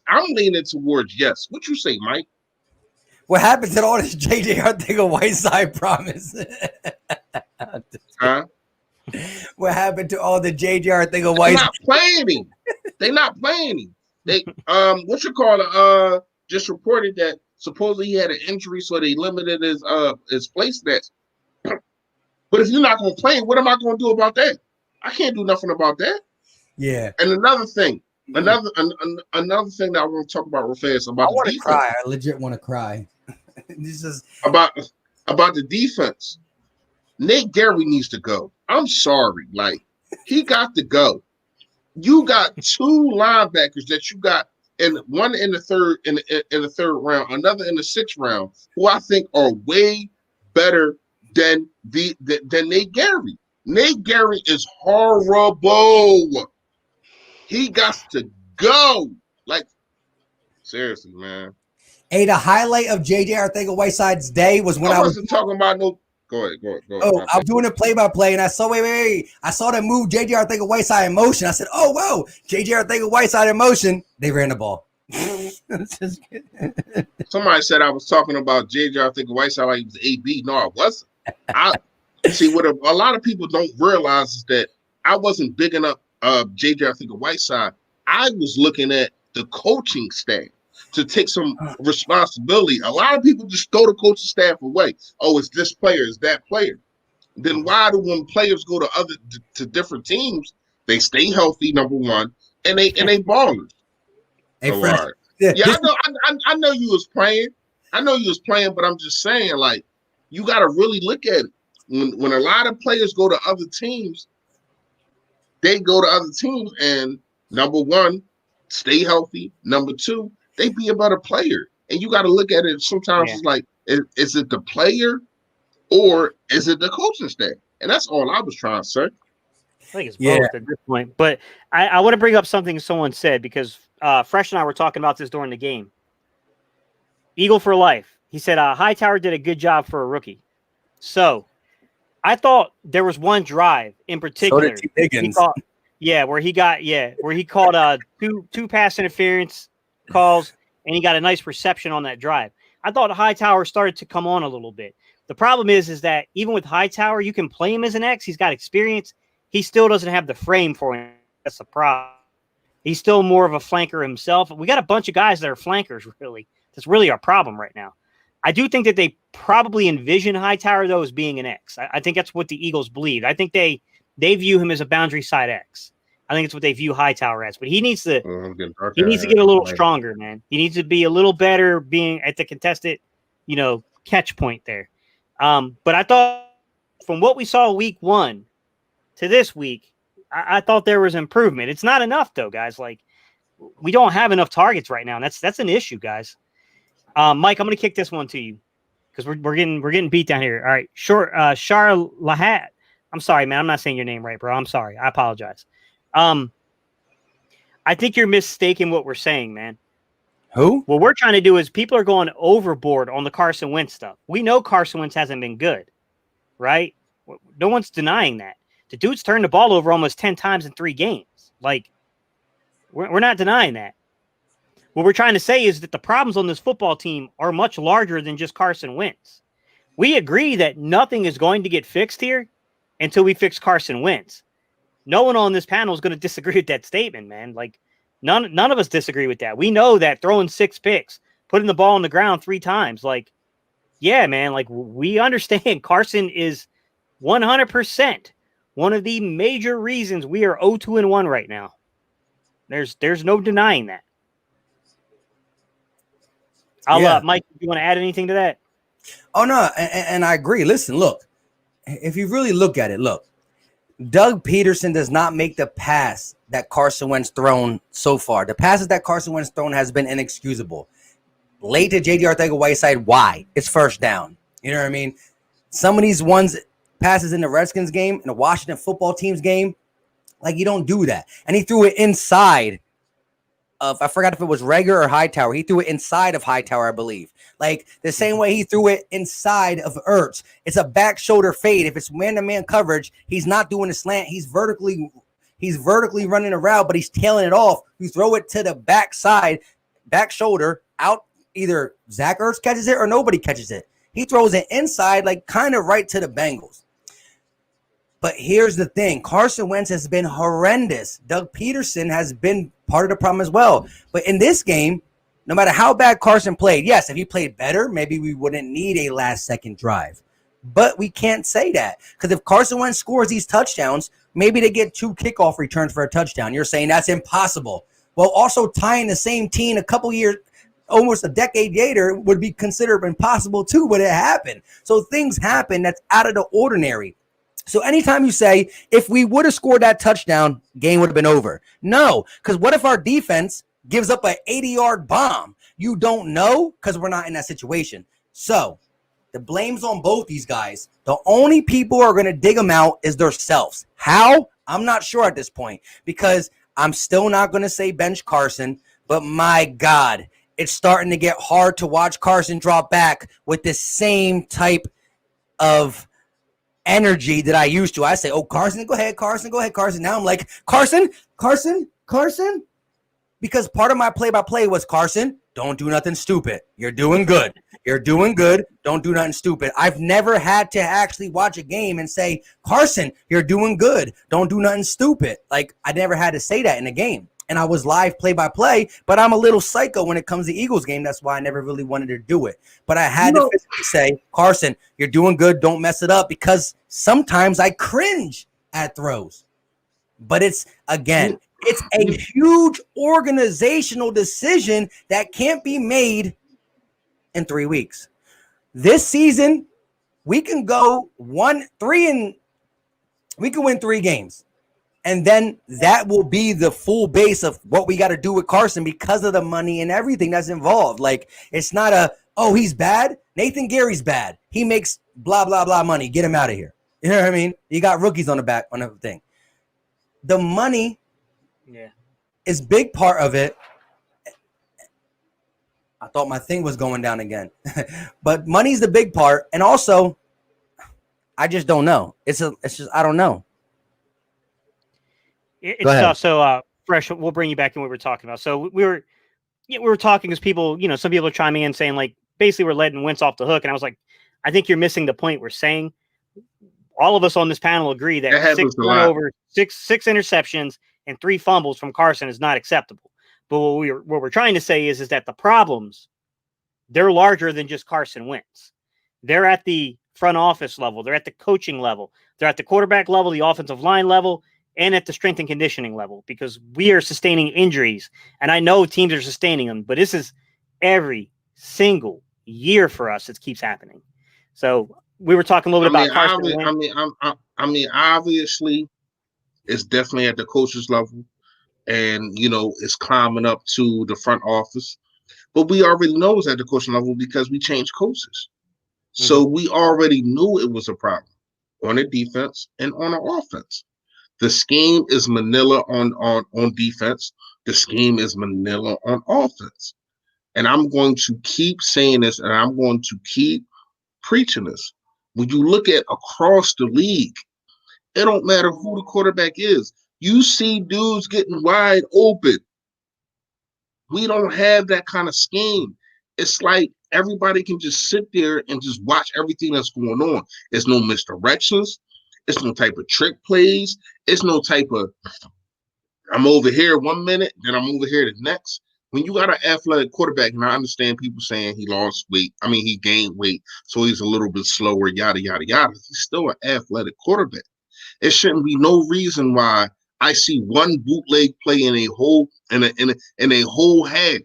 I'm leaning towards yes. What you say, Mike? What happened to all this J.J. Arcega-Whiteside promise? Huh? What happened to all the J.J. Arcega-Whiteside? They're not playing him. They just reported that supposedly he had an injury, so they limited his play stats. But if you're not going to play, what am I going to do about that? I can't do nothing about that. Yeah. And another thing that I want to talk about real fast about. I want to cry. I legit want to cry. This is about the defense. Nate Gary needs to go. I'm sorry, like he got to go. You got two linebackers that you got, and one in the third round, another in the sixth round, who I think are way better than Nate Gary. Nate Gary is horrible. He got to go. Like seriously, man. Hey, the highlight of J.J. Arcega-Whiteside's day was when I wasn't talking about no. Go ahead. Oh, I was doing a play-by-play, and I saw wait. I saw them move J.J. Arcega-Whiteside in motion. I said, "Oh, whoa, J.J. Arcega-Whiteside in motion." They ran the ball. Somebody said I was talking about J.J. Arcega-Whiteside like he was AB. No, I wasn't. I see what a lot of people don't realize is that I wasn't bigging up J.J. Arcega-Whiteside. I was looking at the coaching staff to take some responsibility. A lot of people just throw the coaching staff away. Oh, it's this player, it's that player. Then why do when players go to different teams, they stay healthy, number one, and they ballers. Hey, so, Fresh. Right. Yeah, I know you was playing. But I'm just saying, like, you got to really look at it. When a lot of players go to other teams, they go to other teams, and number one, stay healthy. Number two, they be a better player. And you got to look at it. Sometimes it's like, is it the player or is it the coaching staff? And that's all I was trying to say. I think it's both at this point. But I want to bring up something someone said because Fresh and I were talking about this during the game. Eagle for life. He said Hightower did a good job for a rookie. So I thought there was one drive in particular. So did T. Higgins. Where he called two pass interference calls, and he got a nice reception on that drive. I thought Hightower started to come on a little bit. The problem is that even with Hightower, you can play him as an X. He's got experience. He still doesn't have the frame for him. That's the problem. He's still more of a flanker himself. We got a bunch of guys that are flankers, really. That's really our problem right now. I do think that they probably envision Hightower, though, as being an X. I think that's what the Eagles believe. I think they view him as a boundary side X. I think it's what they view Hightower as. But he needs to get a little stronger, man. He needs to be a little better being at the contested, catch point there. But I thought from what we saw week 1 to this week, I thought there was improvement. It's not enough, though, guys. Like, we don't have enough targets right now, and that's an issue, guys. Mike, I'm going to kick this one to you because we're getting beat down here. All right, Shar Lahat. I'm sorry, man. I'm not saying your name right, bro. I'm sorry. I apologize. I think you're mistaken what we're saying, man. Who? What we're trying to do is people are going overboard on the Carson Wentz stuff. We know Carson Wentz hasn't been good, right? No one's denying that. The dude's turned the ball over almost 10 times in 3 games. Like, we're not denying that. What we're trying to say is that the problems on this football team are much larger than just Carson Wentz. We agree that nothing is going to get fixed here until we fix Carson Wentz. No one on this panel is going to disagree with that statement, man. Like, none of us disagree with that. We know that throwing 6 picks, putting the ball on the ground 3 times, like, yeah, man, like, we understand Carson is 100% one of the major reasons we are 0-2-1 right now. There's no denying that. Mike, do you want to add anything to that? Oh, no, and I agree. Listen, look, if you really look at it, look, Doug Peterson does not make the pass that Carson Wentz thrown so far. The passes that Carson Wentz thrown has been inexcusable. Late to J.D. Arcega-Whiteside, why? It's first down. You know what I mean? Some of these passes in the Redskins game, in the Washington football team's game, like, you don't do that. And he threw it inside of, I forgot if it was Rager or Hightower. He threw it inside of Hightower, I believe. Like, the same way he threw it inside of Ertz. It's a back shoulder fade. If it's man-to-man coverage, he's not doing a slant. He's vertically running a route, but he's tailing it off. You throw it to the back side, back shoulder, out. Either Zach Ertz catches it or nobody catches it. He throws it inside, like, kind of right to the Bengals. But here's the thing. Carson Wentz has been horrendous. Doug Peterson has been part of the problem as well. But in this game, no matter how bad Carson played, yes, if he played better, maybe we wouldn't need a last-second drive. But we can't say that. Because if Carson Wentz scores these touchdowns, maybe they get 2 kickoff returns for a touchdown. You're saying that's impossible. Well, also tying the same team a couple years, almost a decade later, would be considered impossible too, but it happened. So things happen that's out of the ordinary. So anytime you say, if we would have scored that touchdown, game would have been over. No, because what if our defense gives up an 80-yard bomb? You don't know because we're not in that situation. So the blame's on both these guys. The only people who are going to dig them out is themselves. How? I'm not sure at this point because I'm still not going to say bench Carson, but my God, it's starting to get hard to watch Carson drop back with the same type of energy that I used to. I say, oh, Carson, go ahead, Carson, go ahead, Carson. Now I'm like, Carson. Because part of my play-by-play was, Carson, don't do nothing stupid. You're doing good. You're doing good. Don't do nothing stupid. I've never had to actually watch a game and say, Carson, you're doing good. Don't do nothing stupid. Like, I never had to say that in a game. And I was live play-by-play, but I'm a little psycho when it comes to Eagles game. That's why I never really wanted to do it. But I had to physically say, Carson, you're doing good. Don't mess it up, because sometimes I cringe at throws. But it's, again, it's a huge organizational decision that can't be made in 3 weeks. This season, we can go 1-3 and we can win 3 games. And then that will be the full base of what we got to do with Carson because of the money and everything that's involved. Like, it's not oh, he's bad. Nathan Gary's bad. He makes blah, blah, blah money. Get him out of here. You know what I mean? You got rookies on the back on the thing. The money is big part of it. I thought my thing was going down again. But money's the big part. And also, I just don't know. It's just, I don't know. It's tough. So, Fresh, we'll bring you back in what we were talking about. So we were talking because people, some people are chiming in saying, like, basically we're letting Wentz off the hook. And I was like, I think you're missing the point. We're saying all of us on this panel agree that 6 turnovers, six interceptions and 3 fumbles from Carson is not acceptable. But what we're trying to say is that the problems, they're larger than just Carson Wentz. They're at the front office level. They're at the coaching level. They're at the quarterback level, the offensive line level, and at the strength and conditioning level, because we are sustaining injuries. And I know teams are sustaining them, but this is every single year for us. It keeps happening. So we were talking a little bit about Carson Wentz. Obviously, it's definitely at the coach's level, and it's climbing up to the front office. But we already know it's at the coaching level because we changed coaches. So we already knew it was a problem on the defense and on the offense. The scheme is Manila on defense. The scheme is Manila on offense. And I'm going to keep saying this, and I'm going to keep preaching this. When you look at across the league, it don't matter who the quarterback is. You see dudes getting wide open. We don't have that kind of scheme. It's like everybody can just sit there and just watch everything that's going on. There's no misdirections. It's no type of trick plays. It's no type of, I'm over here 1 minute, then I'm over here the next. When you got an athletic quarterback, and I understand people saying he lost weight. I mean, he gained weight, so he's a little bit slower, yada, yada, yada. He's still an athletic quarterback. It shouldn't be no reason why I see one bootleg play in a whole half,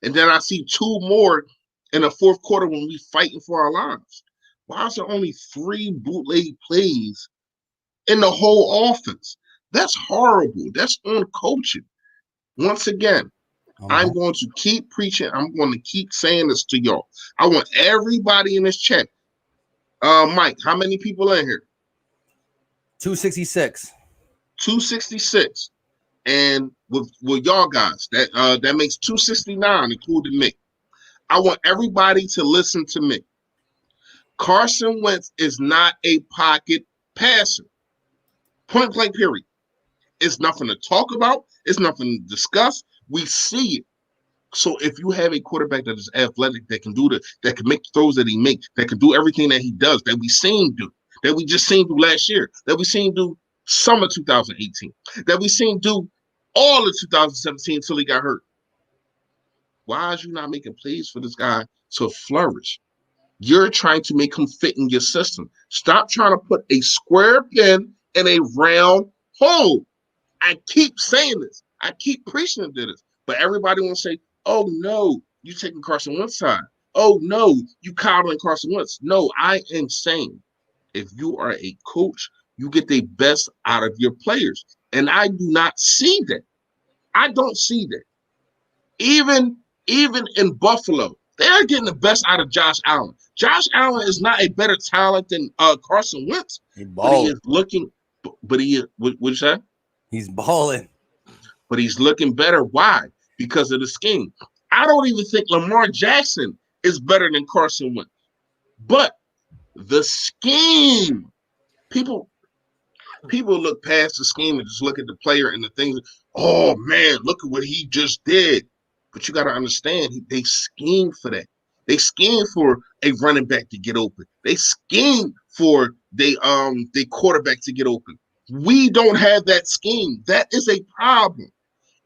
and then I see 2 more in the fourth quarter when we fighting for our lives. Why is there only 3 bootleg plays in the whole offense? That's horrible. That's on coaching. Once again, I'm going to keep preaching. I'm going to keep saying this to y'all. I want everybody in this chat. Mike, how many people in here? 266. 266. And with y'all guys, that makes 269, including me. I want everybody to listen to me. Carson Wentz is not a pocket passer. Point blank, period. It's nothing to talk about. It's nothing to discuss. We see it. So if you have a quarterback that is athletic, that can make the throws that he makes, that can do everything that he does, that we seen do, that we just seen do last year, that we seen do summer 2018, that we seen do all of 2017 until he got hurt. Why is you not making plays for this guy to flourish? You're trying to make him fit in your system. Stop trying to put a square pin in a round hole. I keep saying this. I keep preaching to this. But everybody wants to say, oh, no, you're taking Carson Wentz's side. Oh, no, you coddling Carson Wentz. No, I am saying if you are a coach, you get the best out of your players. And I do not see that. I don't see that. Even in Buffalo, they are getting the best out of Josh Allen. Josh Allen is not a better talent than Carson Wentz. But he is looking, what'd you say? He's balling. But he's looking better. Why? Because of the scheme. I don't even think Lamar Jackson is better than Carson Wentz. But the scheme, people look past the scheme and just look at the player and the things. Oh, man, look at what he just did. But you got to understand, they scheme for that. They scheme for a running back to get open. They scheme for the quarterback to get open. We don't have that scheme. That is a problem.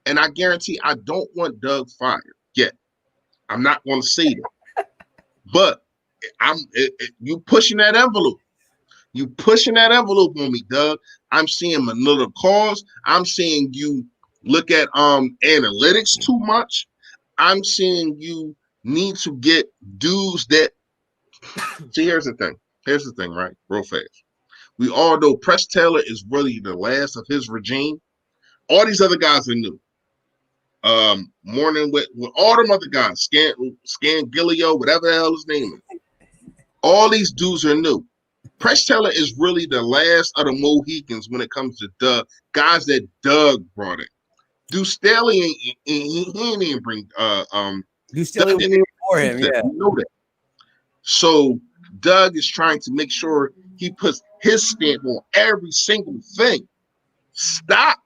And I guarantee I don't want Doug fired yet. I'm not going to say that. But you pushing that envelope. You pushing that envelope on me, Doug. I'm seeing Manila calls. I'm seeing you look at analytics too much. I'm seeing you need to get dudes that. See, here's the thing. Here's the thing, right? Real fast. We all know Press Taylor is really the last of his regime. All these other guys are new. Morning with all them other guys, Scan Gilio, whatever the hell his name is. All these dudes are new. Press Taylor is really the last of the Mohicans when it comes to Doug, guys that Doug brought in. Deuce Staley he didn't even bring Deuce Staley was before him, yeah. You know that. So Doug is trying to make sure he puts his stamp on every single thing. Stop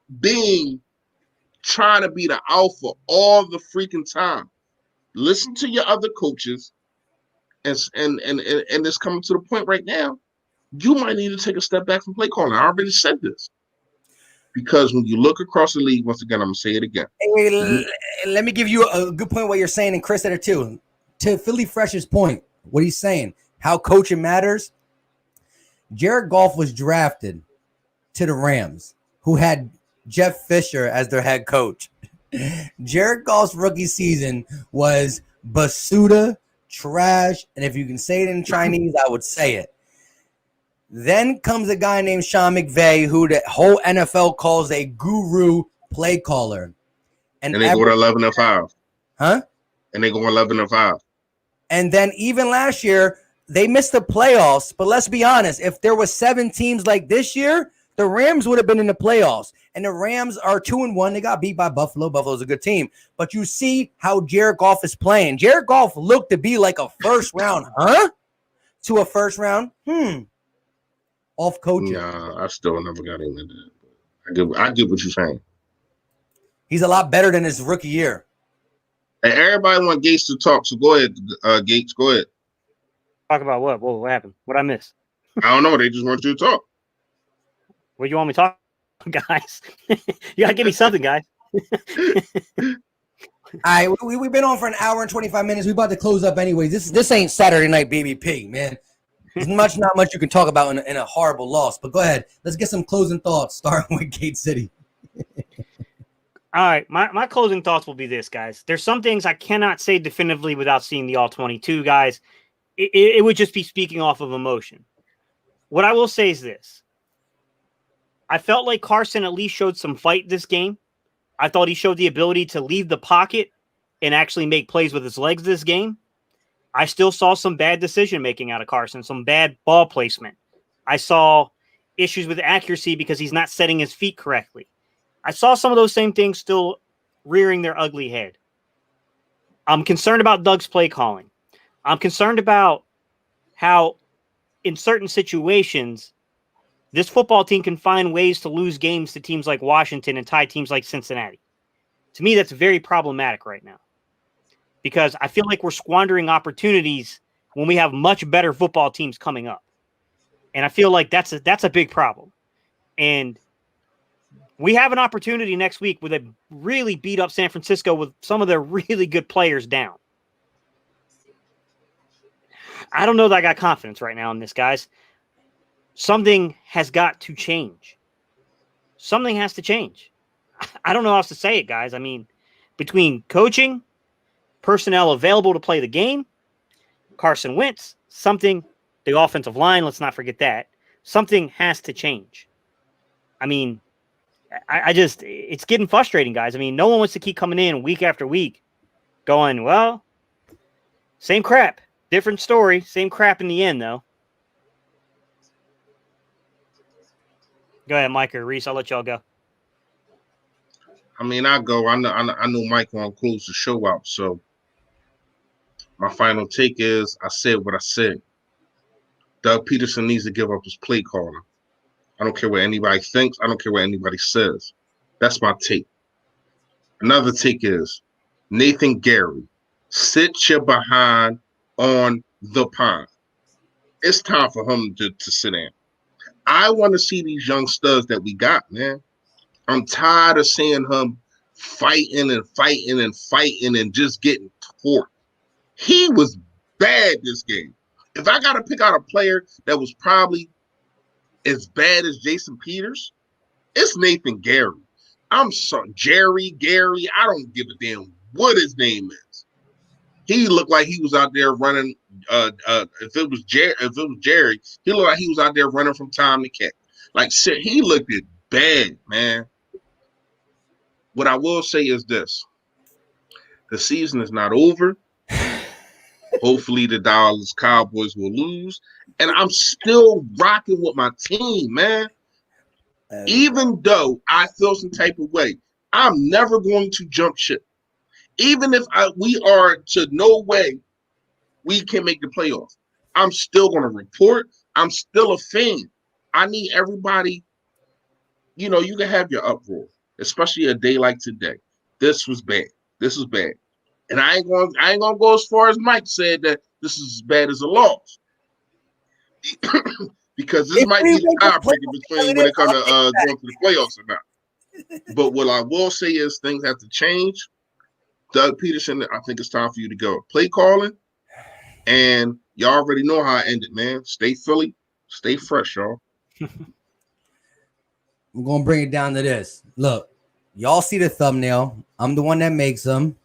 trying to be the alpha all the freaking time. Listen to your other coaches, and it's coming to the point right now. You might need to take a step back from play calling. I already said this. Because when you look across the league, once again, I'm going to say it again. Hey, let me give you a good point what you're saying, and Chris said it too. To Philly Fresh's point, what he's saying, how coaching matters. Jared Goff was drafted to the Rams, who had Jeff Fisher as their head coach. Jared Goff's rookie season was basuda, trash, and if you can say it in Chinese, I would say it. Then comes a guy named Sean McVay, who the whole NFL calls a guru play caller. And they go to 11-5. Huh? And they go 11-5. And then even last year, they missed the playoffs. But let's be honest, if there was 7 teams like this year, the Rams would have been in the playoffs. And the Rams are 2-1. They got beat by Buffalo. Buffalo's a good team. But you see how Jared Goff is playing. Jared Goff looked to be like a first round, to a first round. Off coaching. Yeah, I still never got into that. I get what you're saying. He's a lot better than his rookie year. And everybody want Gates to talk, so go ahead, Gates. Go ahead. Talk about what? What happened? What I missed? I don't know. They just want you to talk. What do you want me to talk about, guys? You gotta give me something, guys. All right, we've been on for an hour and 25 minutes. We about to close up anyway. This ain't Saturday Night BBP, man. There's not much you can talk about in a horrible loss. But go ahead. Let's get some closing thoughts, starting with Gate City. All right, my closing thoughts will be this, guys. There's some things I cannot say definitively without seeing the all-22, guys. It would just be speaking off of emotion. What I will say is this. I felt like Carson at least showed some fight this game. I thought he showed the ability to leave the pocket and actually make plays with his legs this game. I still saw some bad decision-making out of Carson, some bad ball placement. I saw issues with accuracy because he's not setting his feet correctly. I saw some of those same things still rearing their ugly head. I'm concerned about Doug's play calling. I'm concerned about how in certain situations, this football team can find ways to lose games to teams like Washington and tie teams like Cincinnati. To me, that's very problematic right now because I feel like we're squandering opportunities when we have much better football teams coming up. And I feel like that's a big problem. And we have an opportunity next week where they really beat up San Francisco with some of their really good players down. I don't know that I got confidence right now in this, guys. Something has got to change. Something has to change. I don't know how else to say it, guys. I mean, between coaching, personnel available to play the game, Carson Wentz, the offensive line, let's not forget that. Something has to change. I mean, it's getting frustrating, guys. I mean, no one wants to keep coming in week after week going, well, same crap, different story, same crap in the end, though. Go ahead, Mike or Reese. I'll let y'all go. I mean, I go. I know Mike want to close the show out. So my final take is I said what I said. Doug Peterson needs to give up his play calling. I don't care what anybody thinks. I don't care what anybody says. That's my take. Another take is Nathan Gary. Sit your behind on the pond. It's time for him to sit down. I want to see these young studs that we got, man. I'm tired of seeing him fighting and just getting torqued. He was bad this game. If I got to pick out a player that was probably as bad as Jason Peters, it's Nathan Gary. I'm sorry, Gary, I don't give a damn what his name is. He looked like he was out there running. If it was Jerry, he looked like he was out there running from time to catch. Like shit, he looked it bad, man. What I will say is this: the season is not over. Hopefully, the Dallas Cowboys will lose, and I'm still rocking with my team, man. Even though I feel some type of way, I'm never going to jump ship. Even if we are to no way we can make the playoffs, I'm still going to report. I'm still a fan. I need everybody, you can have your uproar, especially a day like today. This was bad. And I ain't gonna go as far as Mike said that this is as bad as a loss. Because this might be the tiebreaker between when it comes to going to the playoffs or not. But what I will say is things have to change. Doug Peterson, I think it's time for you to go. Play calling, and y'all already know how I ended, man. Stay Philly, stay fresh, y'all. I'm going to bring it down to this. Look, y'all see the thumbnail. I'm the one that makes them.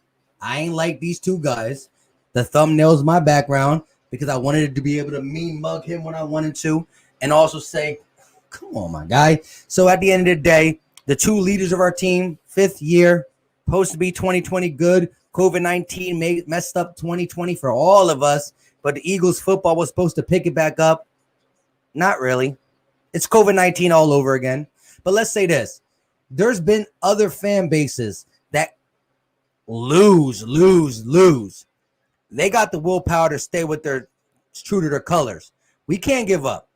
I ain't like these two guys. The thumbnail's my background because I wanted to be able to mean mug him when I wanted to and also say, come on, my guy. So at the end of the day, the two leaders of our team, 5th year, supposed to be 2020 good. COVID-19 messed up 2020 for all of us, but the Eagles football was supposed to pick it back up. Not really. It's COVID-19 all over again. But let's say this. There's been other fan bases that lose. They got the willpower to stay with their true to their colors. We can't give up.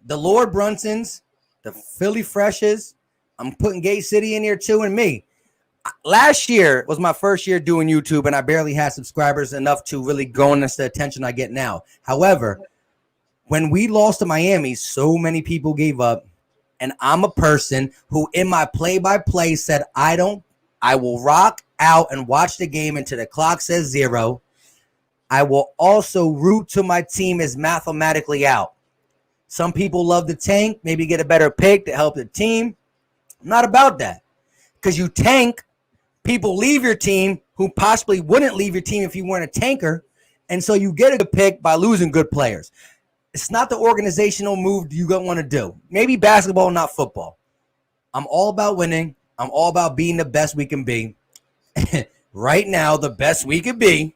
The Lord Brunsons, the Philly Freshes, I'm putting Gate City in here too, and me. Last year was my first year doing YouTube, and I barely had subscribers enough to really garner the attention I get now. However, when we lost to Miami, so many people gave up, and I'm a person who in my play-by-play said I will rock out and watch the game until the clock says 0. I will also root till my team is mathematically out. Some people love the tank, maybe get a better pick to help the team. I'm not about that. Because you tank, people leave your team who possibly wouldn't leave your team if you weren't a tanker. And so you get a good pick by losing good players. It's not the organizational move you don't want to do. Maybe basketball, not football. I'm all about winning. I'm all about being the best we can be. Right now, the best we could be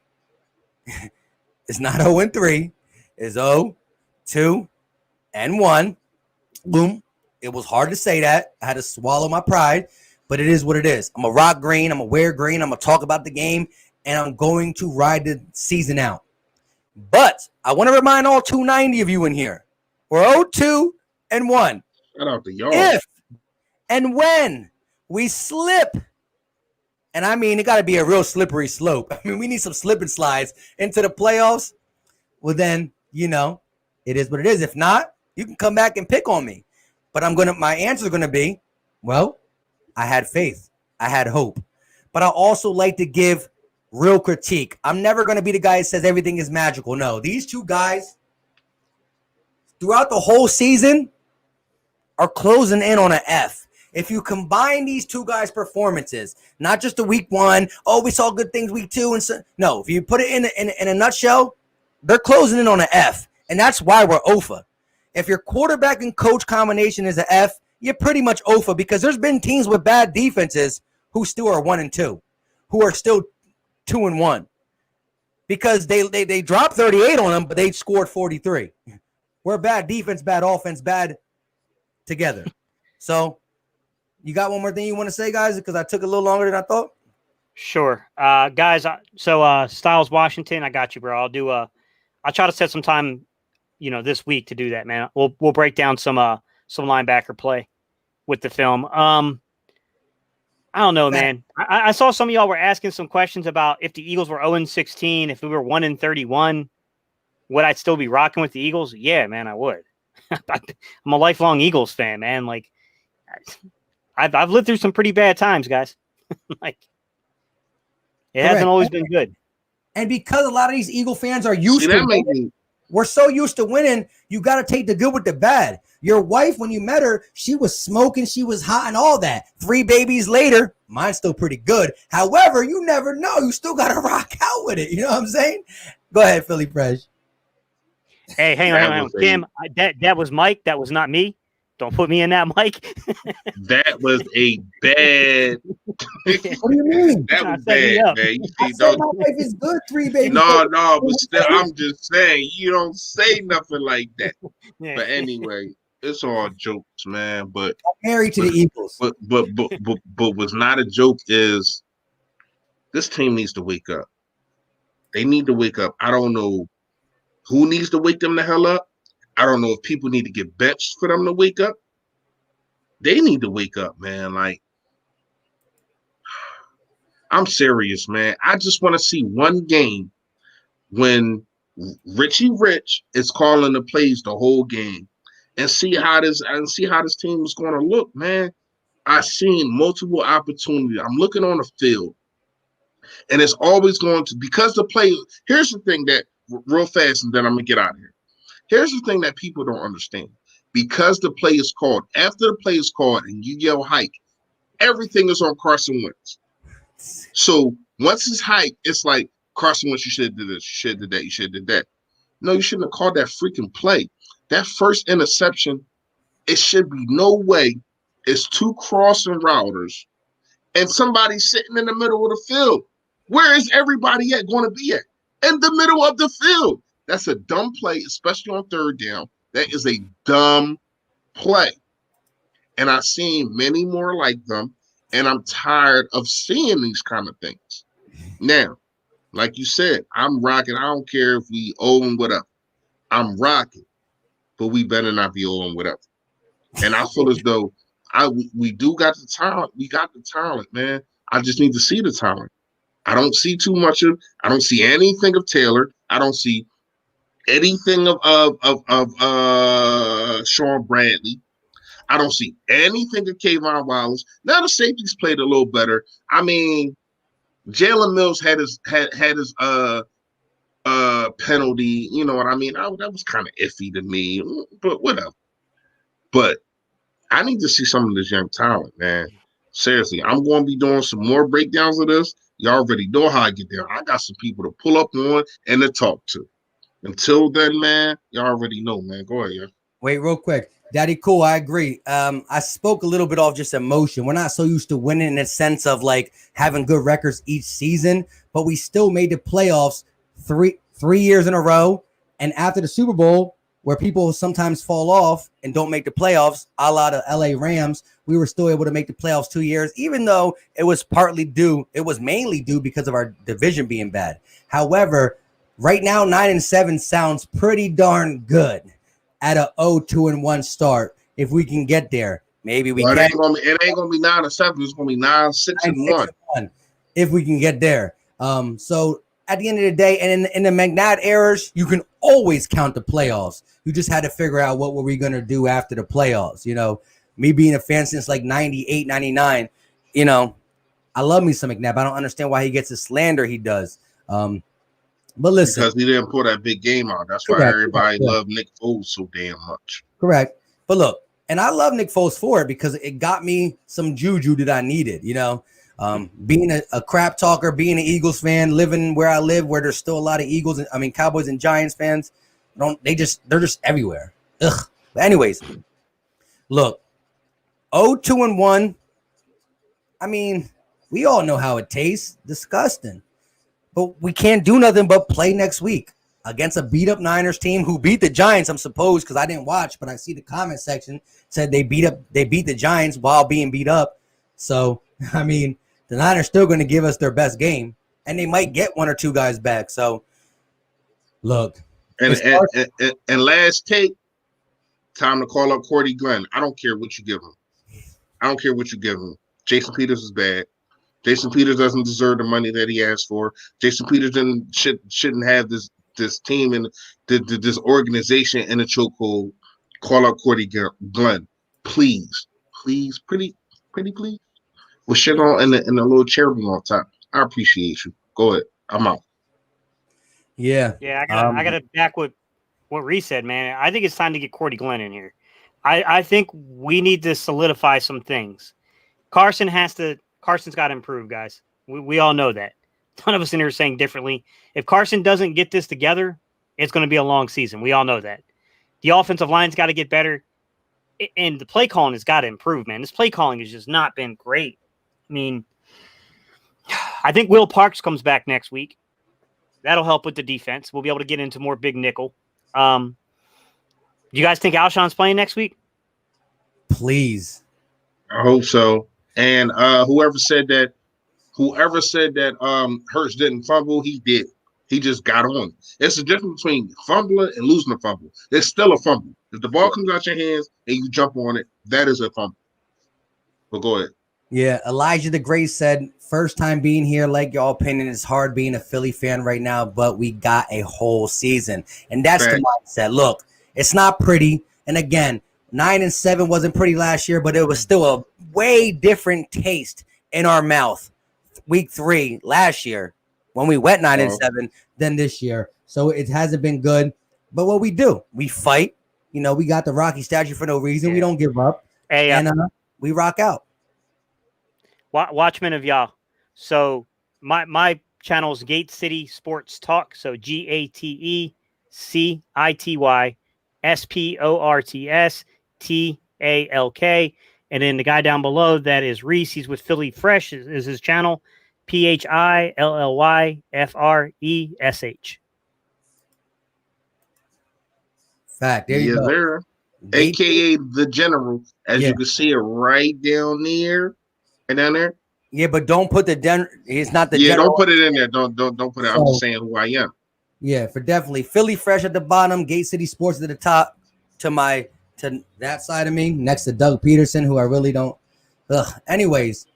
is not 0-3. It's 0-2-1. Boom. It was hard to say that. I had to swallow my pride, but it is what it is. I'm a rock green. I'm a wear green. I'm going to talk about the game, and I'm going to ride the season out. But I want to remind all 290 of you in here, we're 0-2-1. Shout out to y'all. If and when we slip, and I mean, it got to be a real slippery slope. I mean, we need some slip and slides into the playoffs. Well, then, it is what it is. If not, you can come back and pick on me. But my answer is going to be, well, I had faith. I had hope. But I also like to give real critique. I'm never going to be the guy that says everything is magical. No, these two guys throughout the whole season are closing in on an F. If you combine these two guys' performances, not just the week 1, we saw good things week 2. No, if you put it in a nutshell, they're closing in on an F. And that's why we're OFA. If your quarterback and coach combination is an F, you're pretty much OFA because there's been teams with bad defenses who still are 1-2, who are still 2-1 because they dropped 38 on them, but they scored 43. We're bad defense, bad offense, bad together. So you got one more thing you want to say, guys? Because I took a little longer than I thought. Sure. Guys, so Styles Washington, I got you, bro. I'll try to set some time, this week to do that, man. We'll break down some linebacker play with the film. I don't know, man. I saw some of y'all were asking some questions about if the Eagles were 0-16, if we were 1-31, would I still be rocking with the Eagles? Yeah, man, I would. I'm a lifelong Eagles fan, man. Like, I've lived through some pretty bad times, guys. Like, it hasn't always been good. And because a lot of these Eagle fans are used to winning, we're so used to winning, you got to take the good with the bad. Your wife, when you met her, she was smoking, she was hot and all that. 3 babies later, mine's still pretty good. However, you never know. You still got to rock out with it. You know what I'm saying? Go ahead, Philly Fresh. Hey, hang on. Kim, that was Mike. That was not me. Don't put me in that, Mike. That was a bad. What do you mean? That was bad, man. You see, my wife is good, 3 babies. No, but still, I'm just saying, you don't say nothing like that. Yeah. But anyway, it's all jokes, man. But I'm married to the Eagles. But what's not a joke is this team needs to wake up. They need to wake up. I don't know who needs to wake them the hell up. I don't know if people need to get benched for them to wake up. They need to wake up, man. Like, I'm serious, man. I just want to see one game when Richie Rich is calling the plays the whole game and see how this team is going to look, man. I've seen multiple opportunities. I'm looking on the field, and it's always going to, because the play. Here's the thing that real fast, and then I'm gonna get out of here. Here's the thing that people don't understand. Because the play is called, after the play is called, and you yell hike, everything is on Carson Wentz. So once it's hike, it's like Carson Wentz, you should have did this, you should have did that, you should have did that. No, you shouldn't have called that freaking play. That first interception, it should be no way. It's two crossing routers and somebody sitting in the middle of the field. Where is everybody going to be at? In the middle of the field. That's a dumb play, especially on third down. That is a dumb play. And I've seen many more like them, and I'm tired of seeing these kind of things. Now, like you said, I'm rocking. I don't care if we owe and whatever. I'm rocking, but we better not be owing whatever. And I feel as though we do got the talent. We got the talent, man. I just need to see the talent. I don't see too much of. I don't see anything of Taylor. I don't see anything of Sean Bradley. I don't see anything of Kayvon Wallace. Now the safeties played a little better. I mean, Jalen Mills had his penalty. You know what I mean? That was kind of iffy to me, but whatever. But I need to see some of this young talent, man. Seriously, I'm going to be doing some more breakdowns of this. You already know how I get there. I got some people to pull up on and to talk to. Until then, man, you already know, man. Go ahead, yeah. Wait, real quick. Daddy, cool. I agree. I spoke a little bit off just emotion. We're not so used to winning in the sense of like having good records each season, but we still made the playoffs three years in a row. And after the Super Bowl, where people sometimes fall off and don't make the playoffs, a la the LA Rams, we were still able to make the playoffs 2 years, even though it was mainly due because of our division being bad. However, right now, 9-7 sounds pretty darn good at a 0-2-1 start. If we can get there, maybe we can. It ain't gonna be 9-7. It's gonna be 9-6-1. If we can get there. So at the end of the day, and in the McNabb eras, you can always count the playoffs. You just had to figure out what were we gonna do after the playoffs. You know, me being a fan since like 98, 99. You know, I love me some McNabb. I don't understand why he gets the slander he does. But listen, because he didn't pull that big game out. That's why everybody loved Nick Foles so damn much. Correct. But look, and I love Nick Foles for it because it got me some juju that I needed. You know, being a crap talker, being an Eagles fan, living where I live, where there's still a lot of Cowboys and Giants fans. They're just everywhere. Ugh. But anyways, look, 0-2-1. I mean, we all know how it tastes. Disgusting. But we can't do nothing but play next week against a beat-up Niners team who beat the Giants, I'm supposed, because I didn't watch, but I see the comment section said they beat the Giants while being beat up. So, I mean, the Niners still going to give us their best game, and they might get one or two guys back. So, look. And last take, time to call up Cordy Glenn. I don't care what you give him. Jason Peters is bad. Jason Peters doesn't deserve the money that he asked for. Jason Peters shouldn't have this team and this organization in a chokehold. Call out Cordy Glenn, please, pretty please. With shit on and the little cherry on top. I appreciate you. Go ahead. I'm out. Yeah. I gotta back what Reese said, man. I think it's time to get Cordy Glenn in here. I think we need to solidify some things. Carson's got to improve, guys. We all know that. None of us in here are saying differently. If Carson doesn't get this together, it's going to be a long season. We all know that. The offensive line's got to get better, and the play calling has got to improve, man. This play calling has just not been great. I mean, I think Will Parks comes back next week. That'll help with the defense. We'll be able to get into more big nickel. Do you guys think Alshon's playing next week? Please. I hope so. And whoever said that Hurts didn't fumble, he did. He just got on. It's the difference between fumbling and losing a fumble. It's still a fumble. If the ball comes out your hands and you jump on it, that is a fumble. But go ahead. Yeah, Elijah the Great said, first time being here, like y'all opinion, it's hard being a Philly fan right now, but we got a whole season. And that's the mindset. Look, it's not pretty. And again, 9-7 wasn't pretty last year, but it was still a way different taste in our mouth week 3 last year when we went 9-7 than this year. So it hasn't been good. But what we do, we fight. You know, we got the Rocky statue for no reason. We don't give up. Hey, and we rock out. Watchmen of Yah. So my channel is Gate City Sports Talk. So GATECITYSPORTSTALK. And then the guy down below, that is Reese. He's with Philly Fresh, is his channel. PHILLYFRESH. Fact. There you go. There. AKA the General, as you can see it right down there. And down there. Yeah, but don't put the it's not the General. Don't put it in there. Don't put it. I'm just saying who I am. Yeah, for definitely Philly Fresh at the bottom, Gate City Sports at the top, to that side of me, next to Doug Peterson, who I really don't. Anyways,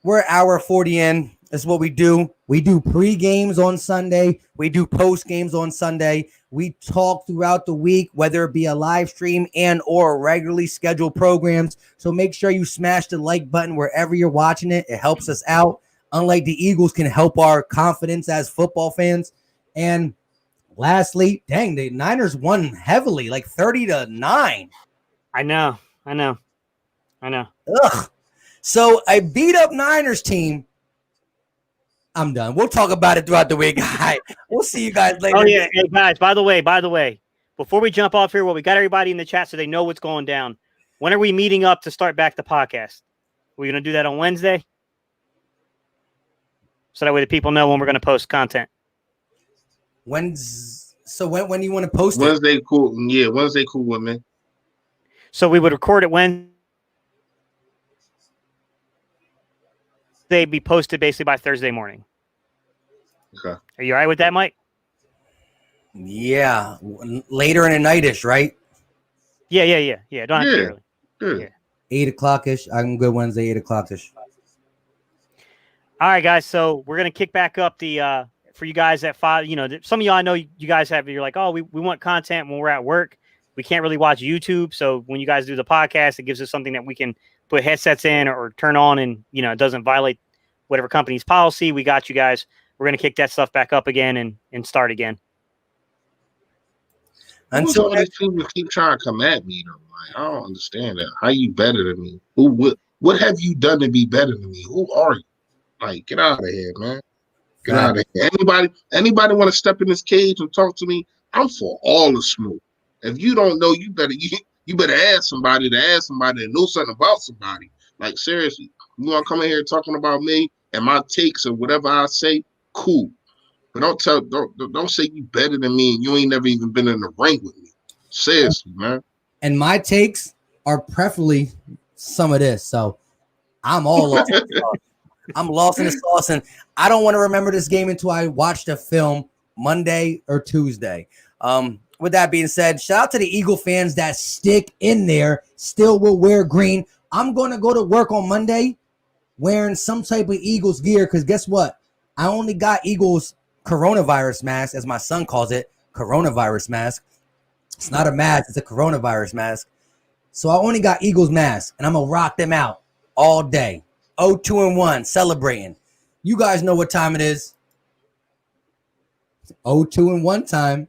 we're hour 40 in. That's what we do. We do pre-games on Sunday. We do post-games on Sunday. We talk throughout the week, whether it be a live stream and or regularly scheduled programs. So make sure you smash the like button wherever you're watching it. It helps us out. Unlike the Eagles can help our confidence as football fans. And lastly, dang, the Niners won heavily, like 30-9. I know. Ugh. So a beat up Niners team. I'm done. We'll talk about it throughout the week. We'll see you guys later. Oh, yeah. Hey, guys, by the way, before we jump off here, we got everybody in the chat so they know what's going down. When are we meeting up to start back the podcast? We're going to do that on Wednesday? So that way the people know when we're going to post content. When do you want to post Wednesday, it? Cool. Yeah, Wednesday, cool with me. So we would record it Wednesday. They'd be posted basically by Thursday morning. Okay. Are you all right with that, Mike? Yeah. Later in the night-ish, right? Yeah. Don't have to be early. Good. Yeah. 8 o'clock-ish. I'm good Wednesday, 8 o'clock-ish. All right, guys. So we're going to kick back up the for you guys that follow. You know, some of y'all I know you guys have. You're like, oh, we want content when we're at work. We can't really watch YouTube. So when you guys do the podcast, it gives us something that we can put headsets in or turn on, and it doesn't violate whatever company's policy. We got you guys. We're going to kick that stuff back up again and start again. Until all these people keep trying to come at me, though. Like, I don't understand that. How you better than me? What have you done to be better than me? Who are you? Like, get out of here, man. Get out of here. Anybody want to step in this cage and talk to me? I'm for all the smoke. If you don't know, you better ask somebody that knows something about somebody. Like, seriously, you want to come in here talking about me and my takes or whatever I say? Cool. But don't say you better than me and you ain't never even been in the ring with me. Seriously, man. And my takes are preferably some of this. So I'm all lost. I'm lost in the sauce, and I don't want to remember this game until I watch the film Monday or Tuesday. With that being said, shout out to the Eagle fans that stick in there, still will wear green. I'm going to go to work on Monday wearing some type of Eagles gear because guess what? I only got Eagles coronavirus mask, as my son calls it, coronavirus mask. It's not a mask, it's a coronavirus mask. So I only got Eagles masks, and I'm going to rock them out all day. 0-2-1, celebrating. You guys know what time it is. 0-2-1 time.